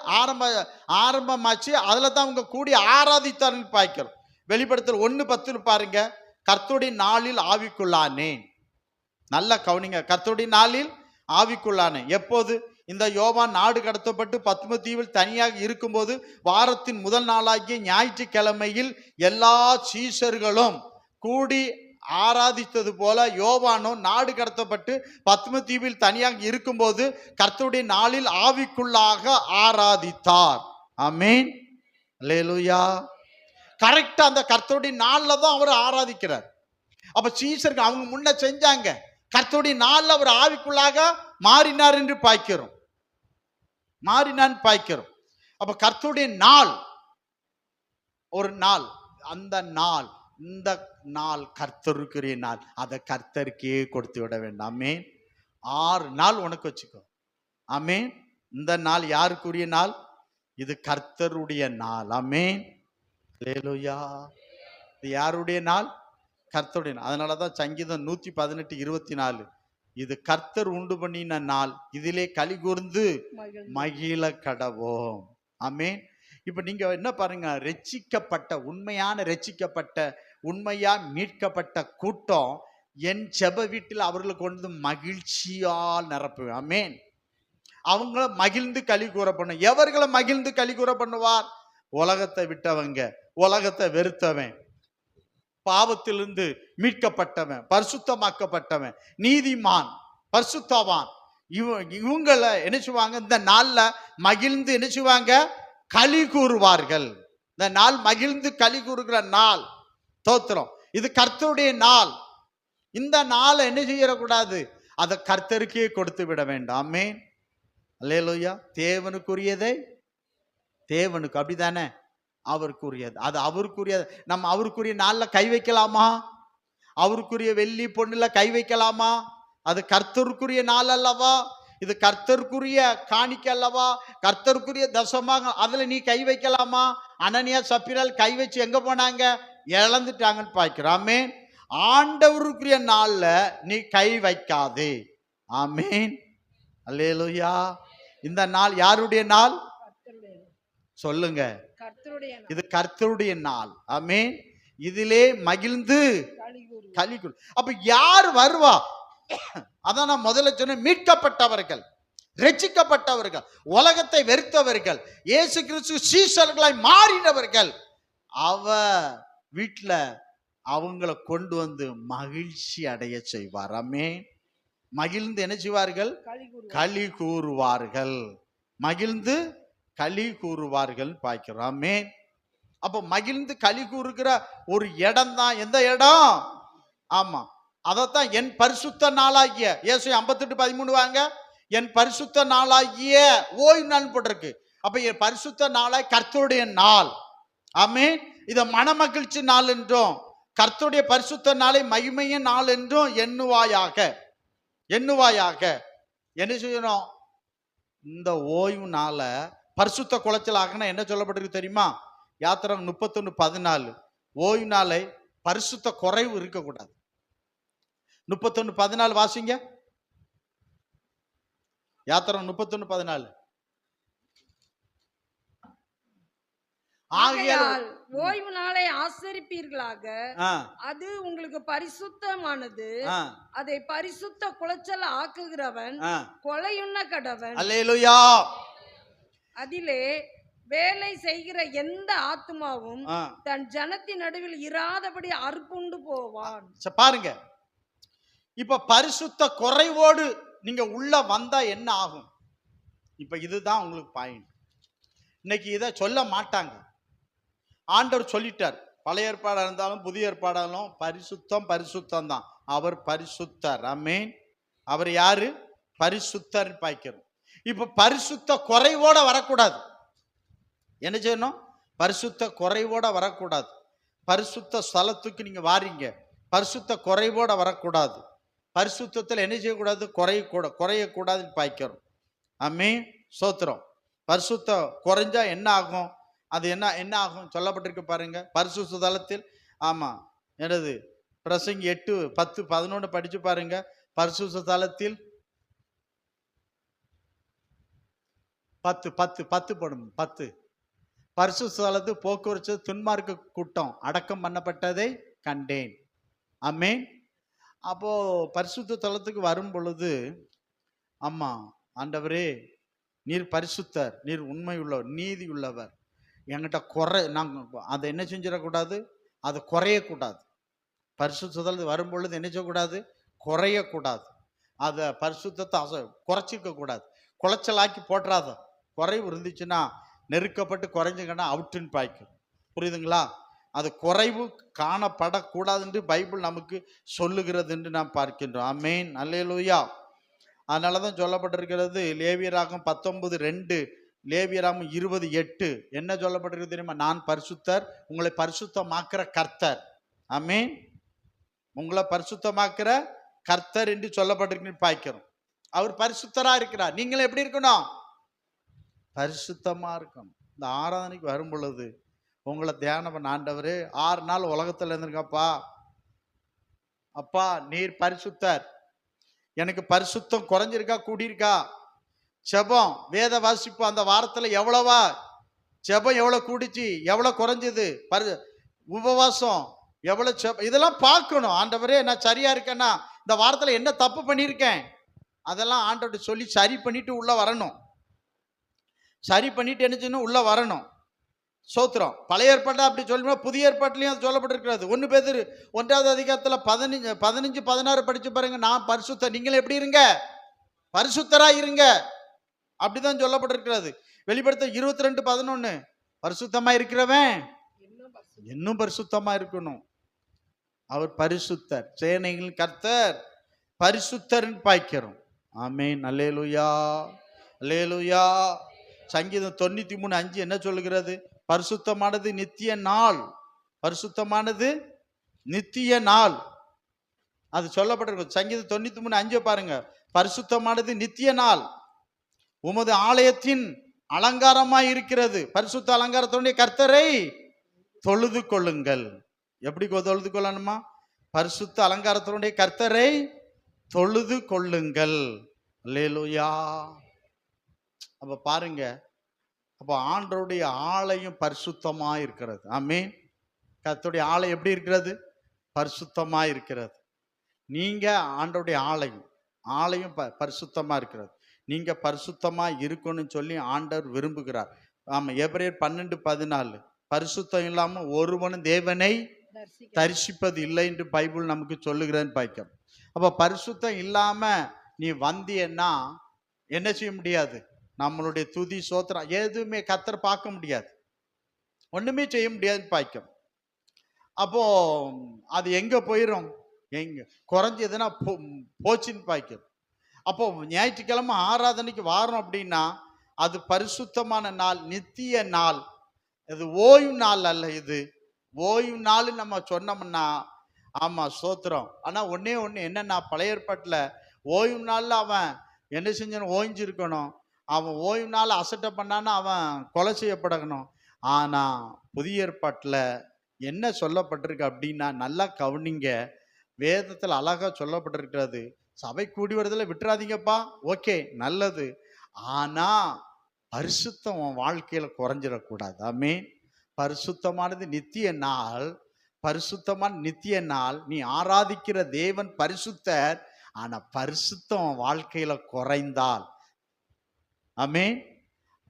ஆரம்பமாச்சு. அதுல தான் அவங்க கூடி ஆராதித்தார்னு பார்க்கிறோம். வெளிப்படுத்தல் 1:10 பாருங்க. கர்த்தருடைய நாளில் ஆவிக்குள்ளானேன். நல்ல கவனிங்க, கர்த்தருடைய நாளில் ஆவிக்குள்ளானேன். எப்போது? இந்த யோவான் நாடு கடத்தப்பட்டு பத்ம தீவில் தனியாக இருக்கும்போது வாரத்தின் முதல் நாளாகிய ஞாயிற்றுக்கிழமையில் எல்லா சீஷர்களும் கூடி ஆராதித்தது போல யோவானும் நாடு கடத்தப்பட்டு பத்ம தீவில் தனியாக இருக்கும்போது கர்த்தருடைய நாளில் ஆவிக்குள்ளாக ஆராதித்தார். ஆமென், அல்லேலூயா. கரெக்டா அந்த கர்த்தருடைய நாள்ல தான் அவர் ஆராதிக்கிறார். அப்ப சீஷர்கள் அவங்க முன்ன செஞ்சாங்க, கர்த்தருடைய நாள்ல அவர் ஆவிக்குள்ளாக மாறினார் என்று பார்க்கிறோம், மாறினான்னு பார்க்கிறோம். அப்ப கர்த்தருடைய நாள் ஒரு நாள், அந்த நாள் இந்த நாள் கர்த்தருக்குரிய நாள், அதை கர்த்தருக்கே கொடுத்து விட வேண்டாம். ஆமென். 6 நாள் உனக்கு வச்சுக்கோ. ஆமென். இந்த நாள் யாருக்குரிய நாள்? இது கர்த்தருடைய நாள். ஆமென். அல்லேலூயா. இது யாருடைய நாள்? கர்த்தருடைய நாள். அதனாலதான் சங்கீதம் 118:24 இது கர்த்தர் உண்டு பண்ணின நாள், இதிலே களி கூர்ந்து மகிழ கடவோம். ஆமென். இப்ப நீங்க என்ன பாருங்க, ரட்சிக்கப்பட்ட உண்மையா மீட்கப்பட்ட கூட்டம் என் ஜெப வீட்டில் அவர்களுக்கு கொண்டு மகிழ்ச்சியால் நிரப்புவேன். ஆமென். அவங்கள மகிழ்ந்து களி கூற பண்ணும். எவர்களை மகிழ்ந்து களி கூற பண்ணுவார்? உலகத்தை விட்டவங்க, உலகத்தை வெறுத்தவன், பாவத்திலிருந்து மீட்கப்பட்டவன், பரிசுத்தமாக்கப்பட்டவன், நீதிமான், பரிசுத்தவான், இவங்களை என்ன செய்வாங்க? இந்த நாள்ல மகிழ்ந்து என்ன செய்வாங்க? களி கூறுவார்கள். இந்த நாள் மகிழ்ந்து களி கூறுகிற நாள். தோத்திரம். இது கர்த்தருடைய நாள். இந்த நாளை என்ன செய்யக்கூடாது? அதை கர்த்தருக்கே கொடுத்து விட வேண்டாம். ஆமென். அல்லேலூயா. தேவனுக்குரியதை தேவனுக்கு, அப்படிதானே? அவருக்குரியது அது அவருக்குரியது. நம்ம அவருக்குரிய நாள்ல கை வைக்கலாமா? அவருக்குரிய வெள்ளி பொண்ணுல கை வைக்கலாமா? அது கர்த்தருக்குரிய நாள் அல்லவா? இது கர்த்தருக்குரிய காணிக்கை அல்லவா? கர்த்தருக்குரிய தசமாக. அதுல நீ கை வைக்கலாமா? அனனியா சப்பிரால் கை வச்சு எங்க போனாங்க? இழந்துட்டாங்கன்னு பார்க்கிறோம். ஆமென். ஆண்டவருக்குரிய நாள்ல நீ கை வைக்காதே. ஆமென். அல்லேலூயா. இந்த நாள் யாருடைய நாள்? சொல்லுங்க. இது கர்த்தருடைய நாள். ஆமென். இதிலே மகிழ்ந்து களி கூறு. அப்ப யார் வருவா? அதான் நான் முதல்ல சொன்ன, மீட்கப்பட்டவர்கள், ரட்சிக்கப்பட்டவர்கள், உலகத்தை வெறுத்தவர்கள், இயேசு கிறிஸ்து சீஷர்களாய் மாறினவர்கள். அவ வீட்டுல அவங்கள கொண்டு வந்து மகிழ்ச்சி அடைய செய்வார். ஆமென். மகிழ்ந்து என்ன செய்வார்கள்? களி கூறுவார்கள். மகிழ்ந்து களி கூறுவார்கள் பார்க்கிறோம். ஆமென். அப்ப மகிழ்ந்து களி கூறுகிற ஒரு இடம் தான். எந்த இடம்? ஆமா, அதத்தான் என் பரிசுத்த நாளாகிய, இயேசு 58:13 வாங்க. என் பரிசுத்த நாளாகிய ஓய்வு நாள் போட்டிருக்கு. அப்ப என் பரிசுத்த நாளாய் கர்த்தருடைய நாள். ஆமென். இத மனமகிழ்ச்சி நாள் என்றும், கர்த்தருடைய பரிசுத்த நாளை மகிமைய நாள் என்றும் எண்ணுவாயாக. என்ன செய்யணும்? இந்த ஓய்வு நாள பரிசுத்த குலைச்சல் ஆகணும். என்ன சொல்லப்பட்டிருக்கு தெரியுமா? யாத்திரம் 31:14 ஓய்வு நாளை பரிசுத்த குறைவு இருக்கக்கூடாது. 31:14 வாசிங்க. யாத்திரம் 31:14. ஆகையால் ஓய்வு நாளை ஆசரிப்பீர்களாக, அது உங்களுக்கு பரிசுத்தமானது. அதை பரிசுத்த குலைச்சல் ஆக்குகிறவன் கொலையுண்ண கடவன். அல்லேலூயா. அதிலே வேலை செய்கிற எந்த ஆத்துமாவும் தன் ஜனத்தின் நடுவில் இராதபடி அறுப்புண்டு போவான். பாருங்க, இப்ப பரிசுத்த குறைவோடு நீங்க உள்ள வந்தா என்ன ஆகும்? இப்ப இதுதான் உங்களுக்கு பாயிண்ட். இன்னைக்கு இதை சொல்ல மாட்டாங்க. ஆண்டவர் சொல்லிட்டார். பழைய ஏற்பாடா இருந்தாலும் புதிய ஏற்பாடாலும் பரிசுத்தம் தான். அவர் பரிசுத்தர். ஆமென். அவர் யாரு? பரிசுத்தர் பாய்க்கிறோம். இப்ப பரிசுத்த குறைவோட வரக்கூடாது. என்ன செய்யணும்? பரிசுத்த குறைவோட வரக்கூடாது. பரிசுத்த ஸ்தலத்துக்கு நீங்க வாரீங்க, பரிசுத்த குறைவோட வரக்கூடாது. பரிசுத்தத்தில் என்ன செய்யக்கூடாது? குறையக்கூடாதுன்னு பாய்க்கிறோம். ஆமென். ஸ்தோத்திரம். பரிசுத்த குறைஞ்சா என்ன ஆகும்? அது என்ன ஆகும் சொல்லப்பட்டிருக்கு பாருங்க. பரிசுத்த தலத்தில், ஆமா, என்னது பிரசங்கி 8:10-11 படிச்சு பாருங்க. பரிசுத்த தலத்தில் 10 போடும். 10 பரிசுத்த தலத்தில் போக்குவரத்து துன்மார்க்க கூட்டம் அடக்கம் பண்ணப்பட்டதை கண்டேன். ஆமென். அப்போ பரிசுத்த தலத்துக்கு வரும் பொழுது, அம்மா ஆண்டவரே, நீர் பரிசுத்தர், நீர் உண்மை உள்ளவர், நீதி உள்ளவர், என்கிட்ட நாங்கள் அதை என்ன செஞ்சிடக்கூடாது? அதை குறையக்கூடாது. பரிசுத்தத்தில் வரும் பொழுது என்ன செய்யக்கூடாது? குறையக்கூடாது. அதை பரிசுத்தத்தை குறைச்சிக்க கூடாது. குலைச்சலாக்கி போட்டுறாத. குறைவு இருந்துச்சுன்னா நெருக்கப்பட்டு குறைஞ்சுங்கன்னா அவுட்டுன்னு பாய்க்கும். புரியுதுங்களா? அது குறைவு காணப்படக்கூடாதுன்னு பைபிள் நமக்கு சொல்லுகிறது என்று நாம் பார்க்கின்றோம். ஆமென். அல்லேலூயா. அதனால தான் சொல்லப்பட்டிருக்கிறது லேவியராகம் 19:2, லேவியராகம் 20:8 என்ன சொல்லப்பட்டிருக்கு தெரியுமா? நான் பரிசுத்தர், உங்களை பரிசுத்தமாக்குற கர்த்தர். ஆமென். உங்களை பரிசுத்தமாக்குற கர்த்தர் என்று சொல்லப்பட்டிருக்கு பாய்க்கிறோம். அவர் பரிசுத்தரா இருக்கிறார். நீங்களும் எப்படி இருக்கணும்? பரிசுத்தமா இருக்கணும். இந்த ஆராதனைக்கு வரும் பொழுது உங்களை தியானம் பண்ண, ஆண்டவரே 6 நாள் உலகத்துல இருந்திருக்கப்பா, அப்பா நீர் பரிசுத்தர், எனக்கு பரிசுத்தம் குறைஞ்சிருக்கா கூடியிருக்கா, ஜெபம் வேத வாசிப்பு அந்த வாரத்துல எவ்வளவா ஜெபம் எவ்வளவு கூடிச்சு எவ்வளவு குறைஞ்சது, உபவாசம் எவ்வளவு ஜெபம், இதெல்லாம் பார்க்கணும். ஆண்டவரே நான் சரியா இருக்கேன்னா, இந்த வாரத்துல என்ன தப்பு பண்ணியிருக்கேன், அதெல்லாம் ஆண்டவர்கிட்ட சொல்லி சரி பண்ணிட்டு உள்ள வரணும். சரி பண்ணிட்டு என்ன செய்யணும், உள்ள வரணும். சோத்திரம். பழைய ஏற்பாட்டை அப்படி சொல்லணும், புதிய ஏற்பாட்டிலையும் அது சொல்லப்பட்டிருக்கிறது. 1 பேதுரு 1வது அதிகாரத்தில் 15 16 படிச்சு பாருங்க. நான் பரிசுத்த, நீங்களும் எப்படி இருங்க, பரிசுத்தரா இருங்க, அப்படிதான் சொல்லப்பட்டிருக்கிறது. வெளிப்படுத்த 22:11 பரிசுத்தமா இருக்கிறவன் இன்னும் பரிசுத்தமா இருக்கணும். அவர் பரிசுத்தர், சேனைகளின் கர்த்தர் பரிசுத்தர் பாய்க்கிறோம். ஆமென். அல்லேலூயா, அல்லேலூயா. சங்கீதம் 93:5 என்ன சொல்லுகிறது, பரிசுத்தமானது நித்திய நாள், பரிசுத்தமானது நித்திய நாள், அது சொல்லப்பட்டிருக்கு. சங்கீதம் 93:5 பாருங்க, பரிசுத்தமானது நித்திய நாள், உமது ஆலயத்தின் அலங்காரமாய் இருக்கிறது. பரிசுத்த அலங்காரத்தோடைய கர்த்தரை தொழுது கொள்ளுங்கள். எப்படி தொழுது கொள்ளணுமா, பரிசுத்த அலங்காரத்தோடைய கர்த்தரை தொழுது கொள்ளுங்கள். அல்லேலூயா. அப்ப பாருங்க, அப்போ ஆண்டவருடைய ஆலயம் பரிசுத்தமா இருக்கிறது. ஆமென். கர்த்தருடைய ஆலயம் எப்படி இருக்கிறது, பரிசுத்தமா இருக்கிறது. நீங்க ஆண்டவருடைய ஆலயம் பரிசுத்தமா இருக்கிறது. நீங்க பரிசுத்தமா இருக்கணும்னு சொல்லி ஆண்டவர் விரும்புகிறார். ஆமா, எபிரேயர் 12:14 பரிசுத்தம் இல்லாம ஒருவனும் தேவனை தரிசிப்பது இல்லை என்று பைபிள் நமக்கு சொல்லுகிறேன்னு பாய்க்கும். அப்ப பரிசுத்தம் இல்லாம நீ வந்தியன்னா என்ன செய்ய முடியாது, நம்மளுடைய துதி சோத்திரம் எதுவுமே கர்த்தர் பார்க்க முடியாது, ஒண்ணுமே செய்ய முடியாதுன்னு பாய்க்கும். அப்போ அது எங்க போயிடும், எங்க குறைஞ்சதுன்னா போச்சுன்னு பாய்க்கும். அப்போ ஞாயிற்றுக்கிழமை ஆராதனைக்கு வாரம் அப்படின்னா அது பரிசுத்தமான நாள், நித்திய நாள், இது ஓய்வு நாள் அல்ல. இது ஓய்வு நாள் நம்ம சொன்னோம்னா ஆமா சோத்திரம். ஆனா ஒன்னே என்னன்னா, பழைய ஏற்பாட்டுல ஓய்வு நாள்ல அவன் என்ன செஞ்சான், ஓய்ஞ்சிருக்கணும். அவன் ஓய்வு நாள் அசட்டை பண்ணான்னா அவன் கொலை செய்யப்படணும். ஆனா புதிய ஏற்பாட்டுல என்ன சொல்லப்பட்டிருக்கு அப்படின்னா, நல்லா கவனிங்க, வேதத்துல அழகா சொல்லப்பட்டிருக்கிறது. சபை கூடி வருதுல விட்டுறாதீங்கப்பா, ஓகே நல்லது, ஆனா பரிசுத்தம் உன் வாழ்க்கையில குறைஞ்சிடக்கூடாது. ஆமென். பரிசுத்தமானது நித்திய நாள், பரிசுத்தமான நித்திய நாள். நீ ஆராதிக்கிற தேவன் பரிசுத்தர், ஆனா பரிசுத்தம் வாழ்க்கையில குறைந்தால், ஆமென்,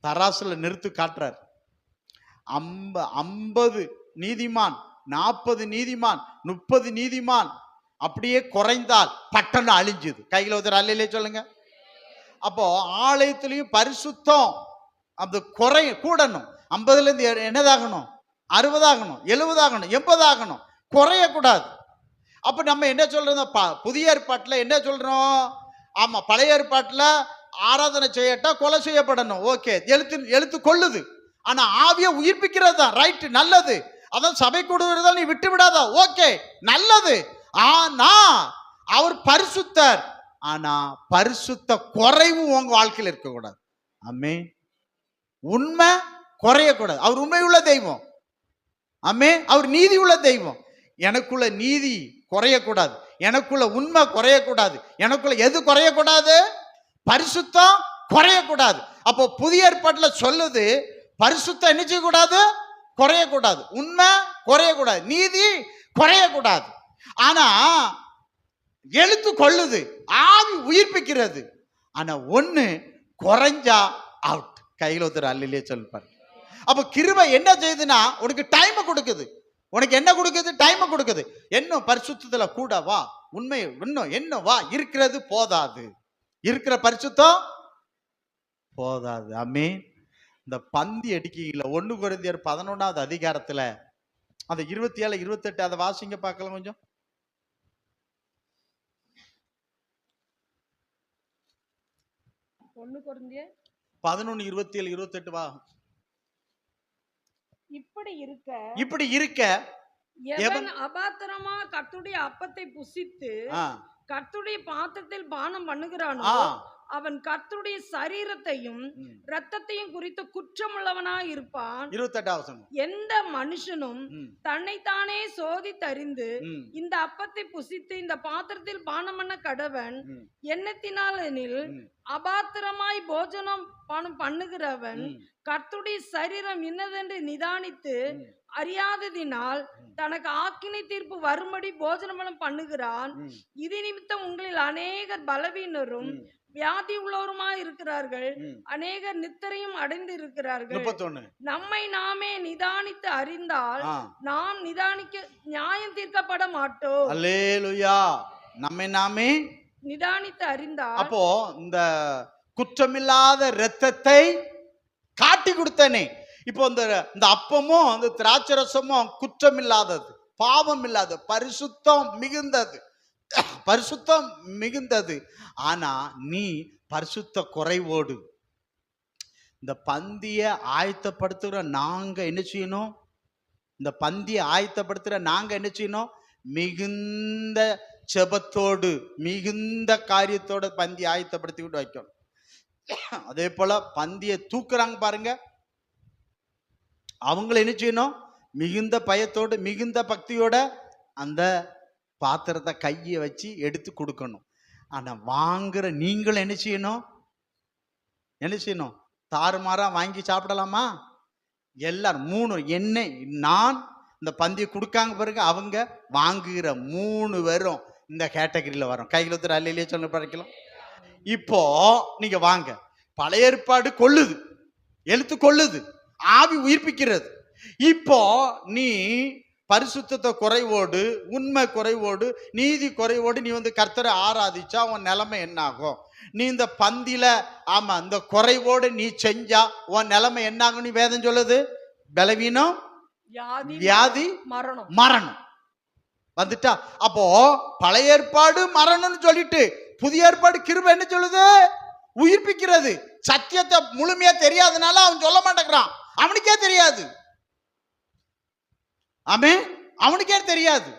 தராசுல நிறுத்து காட்டுறார். 50 நீதிமான், 40 நீதிமான், 30 நீதிமான் அப்படியே குறைந்தால் பட்டணம் அழிஞ்சுது. கையில ஒருத்தர் அல்லையிலே சொல்லுங்க. அப்போ ஆலயத்திலையும் பரிசுத்தம் அது கூடணும். 50ல இருந்து என்னதாகணும், 60 ஆகணும், 70 ஆகணும், 80 ஆகணும், குறையக்கூடாது. அப்ப நம்ம என்ன சொல்றோம், புதிய ஏற்பாட்டுல என்ன சொல்றோம், ஆமா பழைய ஏற்பாட்டுல ஆராதனை செய்யட்டா கொலை செய்யப்படணும், ஓகே, எழுத்து கொள்ளுது. ஆனா ஆவிய உயிர்ப்பிக்கிறது தான் ரைட், நல்லது. அதான் சபை கூடுவதா நீ விட்டு விடாதா, ஓகே நல்லது. ஆனா அவர் பரிசுத்தர், ஆனா பரிசுத்த குறைவு உங்க வாழ்க்கையில் இருக்கக்கூடாது. ஆமென். உண்மை குறையக்கூடாது. அவர் உண்மையுள்ள தெய்வம். ஆமென். அவர் நீதி உள்ள தெய்வம். எனக்குள்ள நீதி குறையக்கூடாது, எனக்குள்ள உண்மை குறையக்கூடாது, எனக்குள்ள எது குறையக்கூடாது, பரிசுத்தம் குறையக்கூடாது. அப்போ புதிய ஏற்பாட்டுல சொல்லுது, பரிசுத்தம் என்ன செய்யக்கூடாது, குறையக்கூடாது, உண்மை குறையக்கூடாது, நீதி குறையக்கூடாது. ஆனா எழுத்து கொள்ளுது, ஆவி உயிர்ப்பிக்கிறது. ஆனா ஒண்ணு குறைஞ்சா அவுட். கையில் ஒருத்தர் அல்லையே சொல்லுப்பாரு. அப்ப கிருபை என்ன செய்யுதுன்னா, உனக்கு டைம் கொடுக்குது. உனக்கு என்ன கொடுக்குது, டைம் கொடுக்குது. இன்னும் பரிசுத்தத்துல கூட வா, உண்மை இன்னும் என்ன வா, இருக்கிறது போதாது, இருக்கிற பரிசுத்தம் போதாது. ஆமென். இந்த பந்தி அடிக்கீங்கள 1 கொரிந்தியர் 11வது அதிகாரத்துல அந்த 27 28 அதை வாசிங்க பார்க்கலாம் கொஞ்சம். 1 கொரிந்தியர் 11 27 28 வா. இப்படி இருக்க எவன் அபாத்திரமா கர்த்தருடைய அப்பத்தை புசித்து கர்த்தருடைய பாத்திரத்தில் பானம் பண்ணுகிறானோ அவன் கர்த்தருடைய சரீரத்தையும் இரத்தத்தையும் குறித்து குற்றமுள்ளவனாய் இருப்பான். 28வது வசனம். எந்த மனுஷனும் தன்னைத்தானே சோதித்தறிந்து இந்த அப்பத்தை புசித்து இந்த பாத்திரத்தில் பானம் பண்ண கடவன். எண்ணத்தினால் எனில் அபாத்திரமாய் போஜனம் பானம் பண்ணுகிறவன் கர்த்தருடைய சரீரம் இன்னதென்று நிதானித்து அறியாததினால் தனக்கு ஆக்கினை தீர்ப்பு வரும்படி போஜனம் பண்ணுகிறான். இது நிமித்தம் உங்களில் அநேகர் பலவீனரும் வியாதி உள்ளவருமாய் இருக்கிறார்கள், அநேகர் நித்திரையும் அடைந்து இருக்கிறார்கள். நம்மை நாமே நிதானித்து அறிந்தால் நாம் நிதானிக்க நியாயம் தீர்க்கப்பட மாட்டோம். அல்லேலூயா. நம்மை நாமே நிதானித்து அறிந்தால். அப்போ இந்த குற்றமில்லாத இரத்தத்தை காட்டி கொடுத்தனே. இப்போ இந்த அப்பமும் இந்த திராட்சரசமும் குற்றம் இல்லாதது, பாவம் இல்லாதது, பரிசுத்தம் மிகுந்தது, பரிசுத்தம் மிகுந்தது. ஆனா நீ பரிசுத்த குறைவோடு இந்த பந்தியை ஆயத்தப்படுத்துகிற நாங்க என்ன செய்யணும்? இந்த பந்தியை ஆயத்தப்படுத்துகிற நாங்க என்ன செய்யணும்? மிகுந்த செபத்தோடு மிகுந்த காரியத்தோட பந்தி ஆயத்தப்படுத்தி விட்டு வைக்கணும். அதே போல பந்தியை தூக்குறாங்க பாருங்க, அவங்களை என்ன செய்யணும்? மிகுந்த பயத்தோடு மிகுந்த பக்தியோட அந்த பாத்திரத்தை கையை வச்சு எடுத்து கொடுக்கணும். ஆனா வாங்குற நீங்களும் என்ன செய்யணும்? என்ன செய்யணும்? தாறுமாறா வாங்கி சாப்பிடலாமா? எல்லாரும் 3 என்ன நான் இந்த பந்தியை கொடுக்காங்க பாருங்க, அவங்க வாங்குகிற 3 பேரும் இந்த கேட்டகரியில வரும். கையில் ஒருத்தர் அல்லையிலேயே சொல்ல படிக்கலாம். இப்போ நீங்க வாங்க. பழைய ஏற்பாடு கொள்ளுது, எழுத்து கொள்ளுது, ஆவி உயிர்ப்பிக்கிறது. இப்போ நீ பரிசுத்தத்தை குறைவோடு உண்மை குறைவோடு நீதி குறைவோடு நீ கர்த்தரை ஆராதிச்சா உன் நிலைமை என்ன ஆகும்? நீ இந்த பந்தியில ஆமா இந்த குறைவோடு நீ செஞ்சா உன் நிலைமை என்ன ஆகும்? நீ வேதம் சொல்லுது, பலவீனம், வியாதி, மரணம். மரணம் வந்துட்டா. அப்போ பழைய ஏற்பாடு மரணம்னு சொல்லிட்டு புதிய ஏற்பாடு கிருபை என்ன சொல்லுது? உயிர்ப்பிக்கிறது. சத்தியத்தை முழுமையா தெரியாதனால அவன் சொல்ல மாட்டேங்கிறான், அவனுக்கே தெரியாது. ஆமே, அவனுக்கே தெரியாது.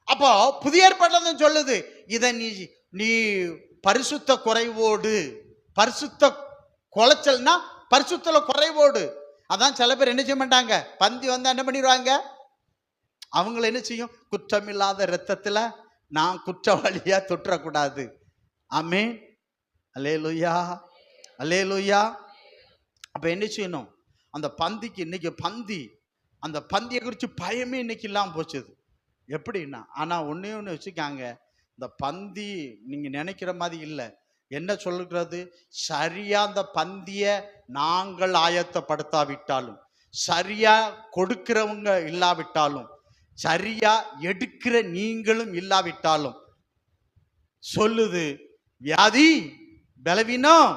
அப்போ புதிய ஏற்பாடுல சொல்லுது, இதை நீ பரிசுத்த குறைவோடு, பரிசுத்த குலைச்சல்னா பரிசுத்தல குறைவோடு. அதான் சில பேர் என்ன செய்ய மாட்டாங்க, பந்தி என்ன பண்ணிடுவாங்க, அவங்களை என்ன செய்யும்? குற்றமில்லாத இரத்தத்துல நான் குற்றவாளியா தொற்றக்கூடாது. ஆமே, அல்லேலூயா, அல்லேலூயா. அப்ப என்ன செய்யணும்? அந்த பந்திக்கு இன்னைக்கு பந்தி, அந்த பந்தியை குறித்து பயமே இன்னைக்கு இல்லாம போச்சுது. எப்படின்னா, ஆனா ஒண்ணு வச்சுக்காங்க, இந்த பந்தி நீங்க நினைக்கிற மாதிரி இல்லை. என்ன சொல்லுகிறது? சரியா அந்த பந்திய நாங்கள் ஆயத்தப்படுத்தாவிட்டாலும், சரியா கொடுக்கிறவங்க இல்லாவிட்டாலும், சரியா எடுக்கிற நீங்களும் இல்லாவிட்டாலும் சொல்லுது, வியாதி, பலவீனம்,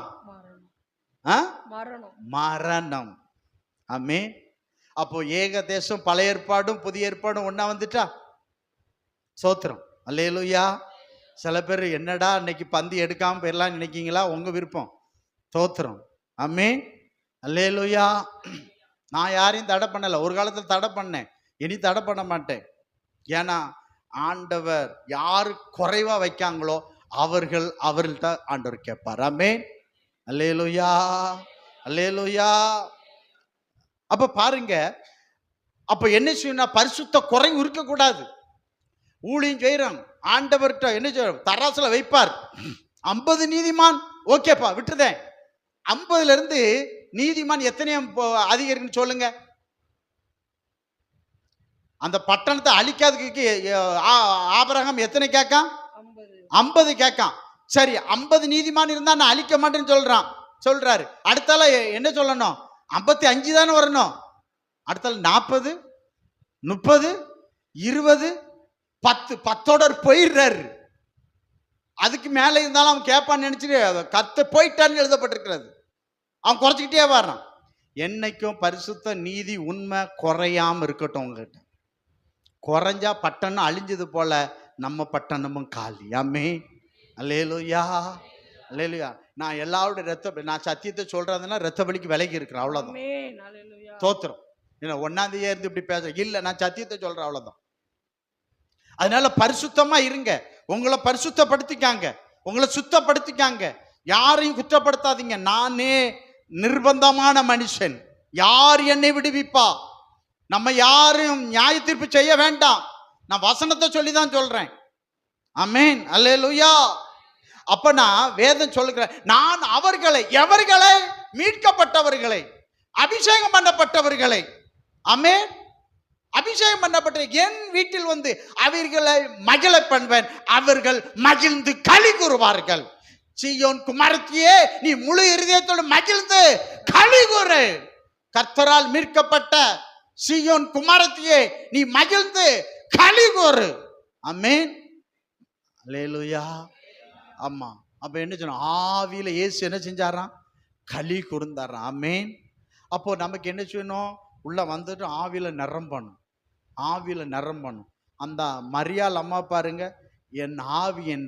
மரணம். ஆமே. அப்போ ஏக தேசம் பழைய ஏற்பாடும் புதிய ஏற்பாடும் ஒன்னா வந்துட்டா. சோத்திரம், அல்லேலூயா. சில பேர் என்னடா இன்னைக்கு பந்தி எடுக்காம போயிடலாம் நினைக்கீங்களா? உங்க விருப்பம். சோத்திரம், ஆமே, அல்லேலூயா. நான் யாரையும் தடை பண்ணல. ஒரு காலத்தில் தடை பண்ணேன், இனி தடை பண்ண மாட்டேன். ஏன்னா ஆண்டவர் யாரு குறைவா வைக்காங்களோ அவர்கள்ட்ட ஆண்டவர் கேட்பார். ஆமே, அல்லேலூயா, அல்லேலூயா. அப்ப பாருங்க, அப்ப என்ன செய்யணும்? பரிசுத்த குறைவு இருக்கக்கூடாது. ஊழியம் செய்யறாங்க, ஆண்டவர்கிட்ட என்ன செய்ய தராசுல வைப்பார். 50 நீதிமான், ஓகேப்பா விட்டுதேன். 50ல இருந்து நீதிமான் எத்தனையும் அதிகரிக்குன்னு சொல்லுங்க. அந்த பட்டணத்தை அழிக்காததுக்கு ஆபிரகாம் எத்தனை கேட்கான்? 50 கேட்கான். சரி, 50 நீதிமான் இருந்தா நான் அழிக்க மாட்டேன்னு சொல்றாரு. அடுத்தால என்ன சொல்லணும்? 55 தானே வரணும். அடுத்தால 40, 30, 20, 10 போயிடுறாரு. அதுக்கு மேல இருந்தாலும் அவன் கேட்பான்னு நினைச்சிட்டு கத்த போயிட்டான்னு எழுதப்பட்டிருக்கிறது. அவன் குறைச்சிக்கிட்டே வர்றான். என்னைக்கும் பரிசுத்த நீதி உண்மை குறையாம இருக்கட்டும். உங்ககிட்ட குறைஞ்சா பட்டணம் அழிஞ்சது போல நம்ம பட்டணமும் காலி. ஆமே, அல்லேலூயா, அல்லேலூயா. நான் எல்லாரோட நான் சத்தியத்தை சொல்றதுன்னா ரத்த பலிக்கு விலகி இருக்கிறேன், அவ்வளவுதான். தோத்திரம். ஒன்னாம் தேதியா இருந்து இப்படி பேச இல்ல, நான் சத்தியத்தை சொல்றேன், அவ்வளவுதான். அதனால பரிசுத்தமா இருங்க. உங்களை பரிசுத்தப்படுத்திக்காங்க. உங்களை சுத்தப்படுத்திக்காங்க. யாரையும் குற்றப்படுத்தாதீங்க. நானே நிர்பந்தமான மனுஷன், யார் என்னை விடுவிப்பா? நம்ம யாரும் நியாய தீர்ப்பு செய்ய வேண்டாம். நான் வசனத்தை சொல்லி தான் சொல்றேன். ஆமென், அல்லேலூயா. அப்ப நான் வேதம் சொல்லுகிறேன், நான் அவர்களை, எவர்களை? மீட்கப்பட்டவர்களை, அபிஷேகம் பண்ணப்பட்டவர்களை, ஆமென், அபிஷேகம் பண்ணப்பட்ட என் வீட்டில் வந்து அவர்களை மகிழ பண்ணுவேன், அவர்கள் மகிழ்ந்து களி கூறுவார்கள். சீயோன் குமாரத்தியே, நீ முழு இருதயத்தோடு மகிழ்ந்து களி கூறு. கர்த்தரால் மீட்கப்பட்ட சீயோன் குமாரத்தியே, நீ மகிழ்ந்து களி கூறு. ஆமென், அல்லேலூயா. ஆமா, அப்ப என்ன சொன்ன? ஆவியில இயேசு என்ன செஞ்சாராம்? களி கூர்ந்தாராம். ஆமென். அப்போ நமக்கு என்ன செய்யணும்? உள்ள வந்துட்டு ஆவியில நிரம்பணும், ஆவியில நிரம்பணும். அந்த மரியாள் அம்மா பாருங்க, என் ஆவி என்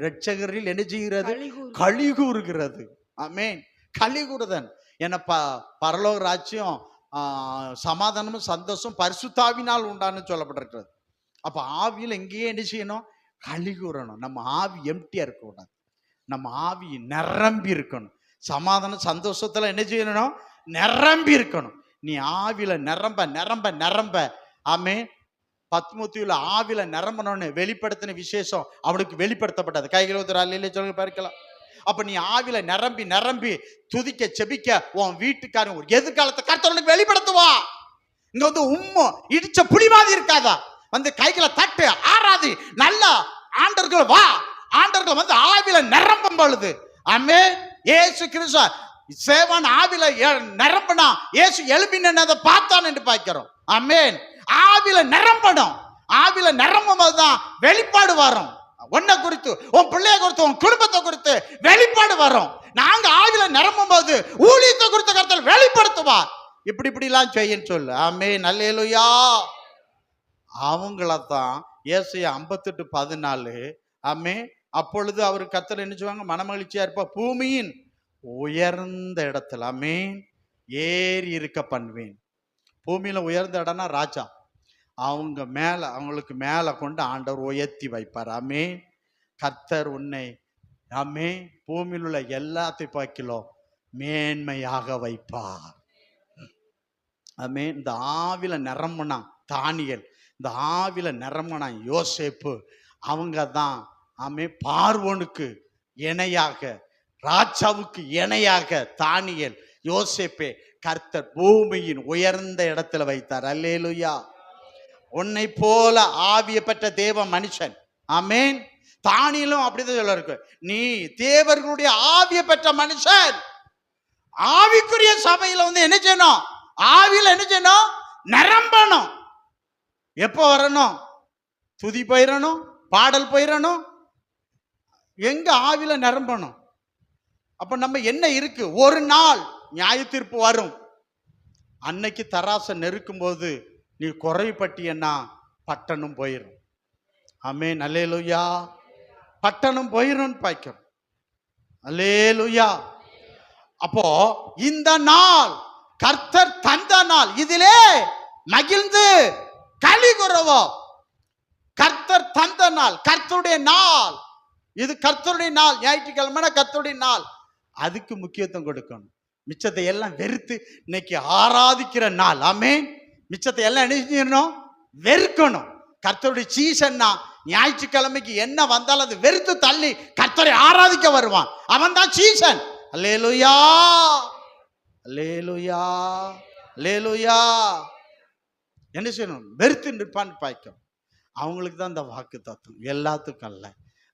இரட்சகரில் என்ன செய்கிறது? களி கூறுகிறது. ஆமென், களி கூறுதன். என்ன பரலோக ராஜ்யம் சமாதானமும் சந்தோஷம் பரிசுத்தாவினால் உண்டான்னு சொல்லப்பட்டிருக்கிறது. அப்ப ஆவியில் எங்கேயே என்ன செய்யணும்? களி கூறணும். நம்ம ஆவி எம்டியா இருக்கக்கூடாது, நம்ம ஆவி நிரம்பி இருக்கணும். சமாதானம் சந்தோஷத்துல என்ன செய்யணும்? நிரம்பி இருக்கணும். நீ ஆவியில நிரம்ப நிரம்ப நிரம்ப. ஆமே, பத்மூத்தியில ஆவியில நிரம்பணும்னு வெளிப்படுத்தின விசேஷம் அவனுக்கு வெளிப்படுத்தப்பட்டது. கைகளை ஊத்துறாள் சொல்லுங்க பார்க்கலாம். அப்ப நீ ஆவியில நிரம்பி நிரம்பி துதிக்க செபிக்க உன் வீட்டுக்காரன் ஒரு எதிர்காலத்தை கர்த்தருக்கு வெளிப்படுத்துவா. இங்க வந்து இடிச்ச புலி மாதிரி இருக்காதா? வந்து கைகளை தட்டு ஆராதி நல்லா ஆண்டர்கள் வா. ஆண்டர்கள் வந்து ஆவியில நிரம்பும் பொழுது, ஆமே, இயேசு கிறிஸ்து சேவன் ஆவியில நிரம்பினா இயேசு எழுப்பினதை பார்த்தான் என்று பார்க்கிறோம். ஆமென். ஆவியில நிரம்பணும். ஆவியில நிரம்பும் போதுதான் வெளிப்பாடு வரும். உன்னை குறித்து, உன் பிள்ளைய குறித்து, உன் குடும்பத்தை குறித்து வெளிப்பாடு வரும். நாங்க ஆவியில நிரம்பும் போது ஊழியத்தை குறித்த கருத்தில் வெளிப்படுத்துவா. இப்படி இப்படி எல்லாம் செய்யன்னு சொல்லு. ஆமென், அல்லேலூயா. அவங்களத்தான் ஏசாயா 58:14. ஆமே, அப்பொழுது அவர் கர்த்தர் என்ன செய்வாங்க? மனமகிழ்ச்சியா இருப்பா, பூமியின் உயர்ந்த இடத்துல, ஆமென், ஏறி இருக்க பண்ணுவேன். பூமியில உயர்ந்த இடம்னா ராஜா. அவங்க மேல, அவங்களுக்கு மேல கொண்டு ஆண்டவர் உயர்த்தி வைப்பார். ஆமென். கர்த்தர் உன்னை, ஆமென், பூமியில் உள்ள எல்லாத்தையும் பார்க்கலாம் மேன்மையாக வைப்பார். ஆமென். இந்த ஆவில நிரம்புனா தானியேல், இந்த ஆவில நிரம்புனா யோசேப்பு, அவங்க தான் ஆமே பார்வோனுக்கு இணையாக, ராஜாவுக்கு இணையாக தானியேல், யோசேப்பே கர்த்தர் பூமியின் உயர்ந்த இடத்துல வைத்தார். அல்லேலூயா. உன்னை போல ஆவியை பெற்ற தேவ மனுஷன். ஆமென். தானியேலும் அப்படிதான் சொல்ல இருக்கு, நீ தேவர்களுடைய ஆவியை பெற்ற மனுஷன். ஆவிக்குரிய சபையில வந்து என்ன செய்யணும்? ஆவியில என்ன செய்யணும்? நிரம்பணும். எப்போ வரணும்? துதி போயிடணும், பாடல் போயிடணும். எங்க? ஆவியில நிரம்பணும். அப்ப நம்ம என்ன இருக்கு? ஒரு நாள் நியாய தீர்ப்பு வரும். அன்னைக்கு தராசை நெருக்கும் போது நீ குறைப்பட்டியன்னா பட்டணம் போயிடும். ஆமென், அல்லேலூயா. பட்டணம் போயிடும் பாய்க்கும். அல்லேலூயா. அப்போ இந்த நாள் கர்த்தர் தந்த நாள், இதிலே மகிழ்ந்து களி கூறுவோம். கர்த்தர் தந்த நாள், கர்த்தருடைய நாள். இது கர்த்தருடைய நாள். ஞாயிற்றுக்கிழமை கர்த்தருடைய நாள். அதுக்கு முக்கியத்துவம் கொடுக்கணும். மிச்சத்தை எல்லாம் வெறுத்து இன்னைக்கு ஆராதிக்கிற நாள். ஆமென். மிச்சத்தை எல்லாம் என்ன செய்யணும்? வெறுக்கணும். கர்த்தருடைய சீசன்னா ஞாயிற்றுக்கிழமைக்கு என்ன வந்தாலும் அது வெறுத்து தள்ளி கர்த்தரை ஆராதிக்க வருவான். அவன் தான் சீசன். அல்லேலூயா, அல்லேலூயா, அல்லேலூயா. என்ன செய்யணும்? வெறுத்து நிற்பான்னு பாய்க்கும். அவங்களுக்கு தான் இந்த வாக்கு தத்துவம், எல்லாத்துக்கும் அல்ல.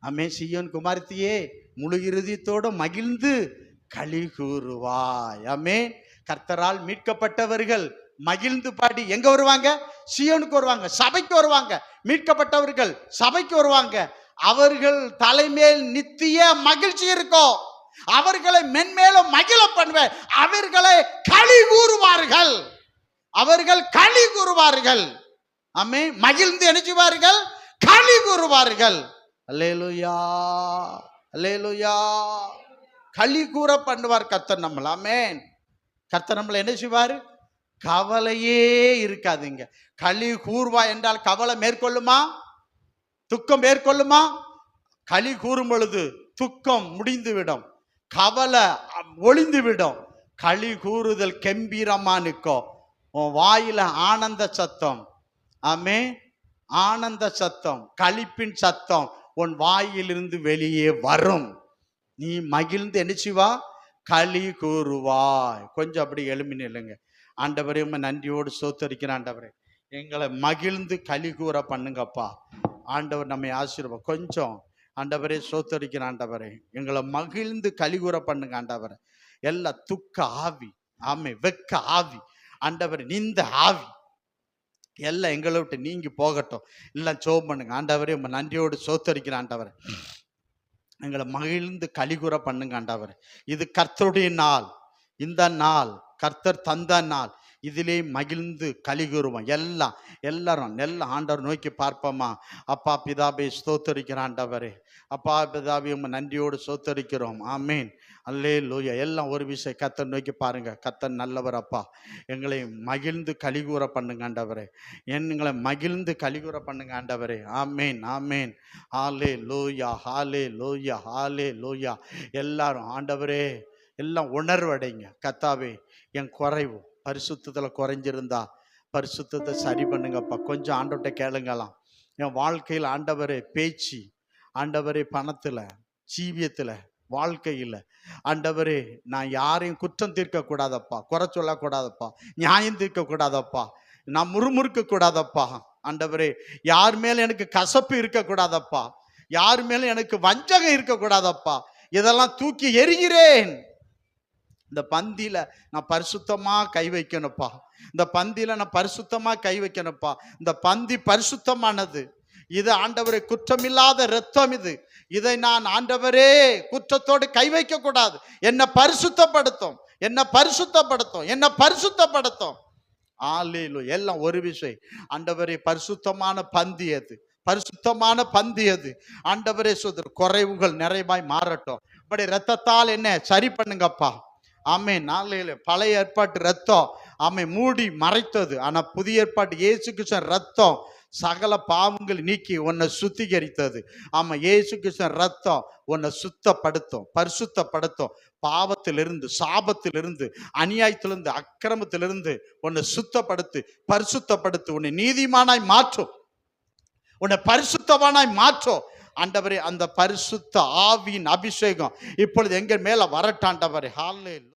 ஆமே, சீயோன் குமாரத்தியே முழு இறுதியத்தோடு மகிழ்ந்து களி கூறுவாய். ஆமே, கர்த்தரால் மீட்கப்பட்டவர்கள் மகிழ்ந்து பாடி எங்க வருவாங்க? சீயோனுக்கு வருவாங்க, சபைக்கு வருவாங்க. மீட்கப்பட்டவர்கள் சபைக்கு வருவாங்க. அவர்கள் தலைமேல் நித்திய மகிழ்ச்சி இருக்கும். அவர்களை மென்மேலும் மகிழ பண்ணுவேன். அவர்களை களி கூறுவார்கள். அவர்கள் களி கூறுவார்கள். ஆமே, மகிழ்ந்து நினைச்சுவார்கள், களி கூறுவார்கள். அல்லேலூயா, அல்லேலூயா. களி கூற பண்ணுவார் கர்த்தர் நம்மள. ஆமென். கர்த்தர் நம்மள என்ன செய்வார்? கவலையே இருக்காதுங்க. களி கூர்வா என்றால் கவலை மேற்கொள்ளுமா? துக்கம் மேற்கொள்ளுமா? களி கூறும் பொழுது துக்கம் முடிந்துவிடும், கவலை ஒளிந்துவிடும். களி கூறுதல் கம்பீரமா நிற்கும். உன் வாயில ஆனந்த சத்தம், ஆமே, ஆனந்த சத்தம், களிப்பின் சத்தம் உன் வாயிலிருந்து வெளியே வரும். நீ மகிழ்ந்து என்னச்சுவா, களி கூறுவாய். கொஞ்சம் அப்படி எழுமி நில்லுங்க. ஆண்டவரே உம்மை நன்றியோடு ஸ்தோத்திரிக்கிறேன். ஆண்டவரே எங்களை மகிழ்ந்து களி கூற பண்ணுங்கப்பா. ஆண்டவர் நம்மை ஆசீர்வாதம். கொஞ்சம் ஆண்டவரே ஸ்தோத்திரிக்கிறேன். ஆண்டவரே எங்களை மகிழ்ந்து களி கூற பண்ணுங்க. ஆண்டவரே எல்லா துக்க ஆவி, ஆமை, வெக்க ஆவி, ஆண்டவரே இந்த ஆவி எல்லாம் எங்களை விட்டு நீங்கி போகட்டும். எல்லாம் ஜெபம் பண்ணுங்க. ஆண்டவரே உம்மை நன்றியோடு ஸ்தோத்திரிக்கிறேன். ஆண்டவரே எங்களை மகிழ்ந்து களிகூற பண்ணுங்க. ஆண்டவரே இது கர்த்தருடைய நாள், இந்த நாள் கர்த்தர் தந்த நாள், இதிலே மகிழ்ந்து களிகூறுவோம். எல்லாரும் ஆண்டவர் நோக்கி பார்ப்போமா. அப்பா பிதாபே ஸ்தோத்தரிக்கிறோம். ஆண்டவரே அப்பா பிதாபே உம்மை நன்றியோடு ஸ்தோத்தரிக்கிறோம். ஆமேன், அல்லேலூயா. எல்லாம் ஒரு விஷயம் கர்த்தர் நோக்கி பாருங்க. கர்த்தர் நல்லவர். அப்பா எங்களை மகிழ்ந்து களிகூற பண்ணுங்க. ஆண்டவரே எங்களை மகிழ்ந்து களிகூற பண்ணுங்க. ஆண்டவரே ஆமேன், ஆமேன், ஹல்லேலூயா, ஹல்லேலூயா, ஹல்லேலூயா. எல்லாரும் ஆண்டவரே எல்லாம் உணர்வடைங்க. கர்த்தாவே என் குறைவு பரிசுத்தத்தில் குறைஞ்சிருந்தா பரிசுத்தத்தை சரி பண்ணுங்கப்பா. கொஞ்சம் ஆண்டவர்கிட்ட கேளுங்கலாம். என் வாழ்க்கையில் ஆண்டவரே பேச்சு, ஆண்டவரே பணத்தில், ஜீவியத்தில், வாழ்க்கையில் ஆண்டவரே நான் யாரையும் குற்றம் தீர்க்கக்கூடாதப்பா, குறை சொல்லக்கூடாதப்பா, நியாயம் தீர்க்கக்கூடாதப்பா, நான் முறுமுறுக்க கூடாதப்பா. ஆண்டவரே யார் மேலே எனக்கு கசப்பு இருக்கக்கூடாதப்பா, யார் மேலே எனக்கு வஞ்சகம் இருக்கக்கூடாதப்பா. இதெல்லாம் தூக்கி எறிகிறேன். இந்த பந்தியில நான் பரிசுத்தமா கை வைக்கணும்ப்பா. இந்த பந்தியில நான் பரிசுத்தமா கை வைக்கணும்ப்பா. இந்த பந்தி பரிசுத்தமானது. இது ஆண்டவரே குற்றமில்லாத இரத்தம். இதை நான் ஆண்டவரே குற்றத்தோடு கை வைக்க கூடாது. என்ன பரிசுத்தப்படுத்தும், என்ன பரிசுத்தப்படுத்தும், என்ன பரிசுத்தப்படுத்தும். அல்லேலூயா. எல்லாம் ஒரு விஷயம். ஆண்டவரே பரிசுத்தமான பந்தி அது, பரிசுத்தமான பந்தி அது. ஆண்டவரே சொல்ற குறைவுகள் நிறைவாய் மாறட்டும். இப்படி இரத்தத்தால் என்ன சரி பண்ணுங்கப்பா. ஆமே, நாளையில பழைய ஏற்பாட்டு ரத்தம் ஆமை மூடி மறைத்தது. ஆனா புதிய ஏற்பாட்டு இயேசு கிறிஸ்துவின் ரத்தம் சகல பாவங்கள் நீக்கி உன்னை சுத்திகரித்தது. ஆமா, இயேசு கிறிஸ்துவின் ரத்தம் உன்னை சுத்தப்படுத்தும், பரிசுத்தப்படுத்தும். பாவத்திலிருந்து, சாபத்திலிருந்து, அநியாயத்திலிருந்து, அக்கிரமத்திலிருந்து உன்னை சுத்தப்படுத்து, பரிசுத்தப்படுத்து. உன்னை நீதிமானாய் மாற்றும், உன்னை பரிசுத்தவானாய் மாற்றும். ஆண்டவரே அந்த பரிசுத்த ஆவியின் அபிஷேகம் இப்பொழுது எங்கள் மேல வரட்டாண்டவரே. ஹல்லேலூயா.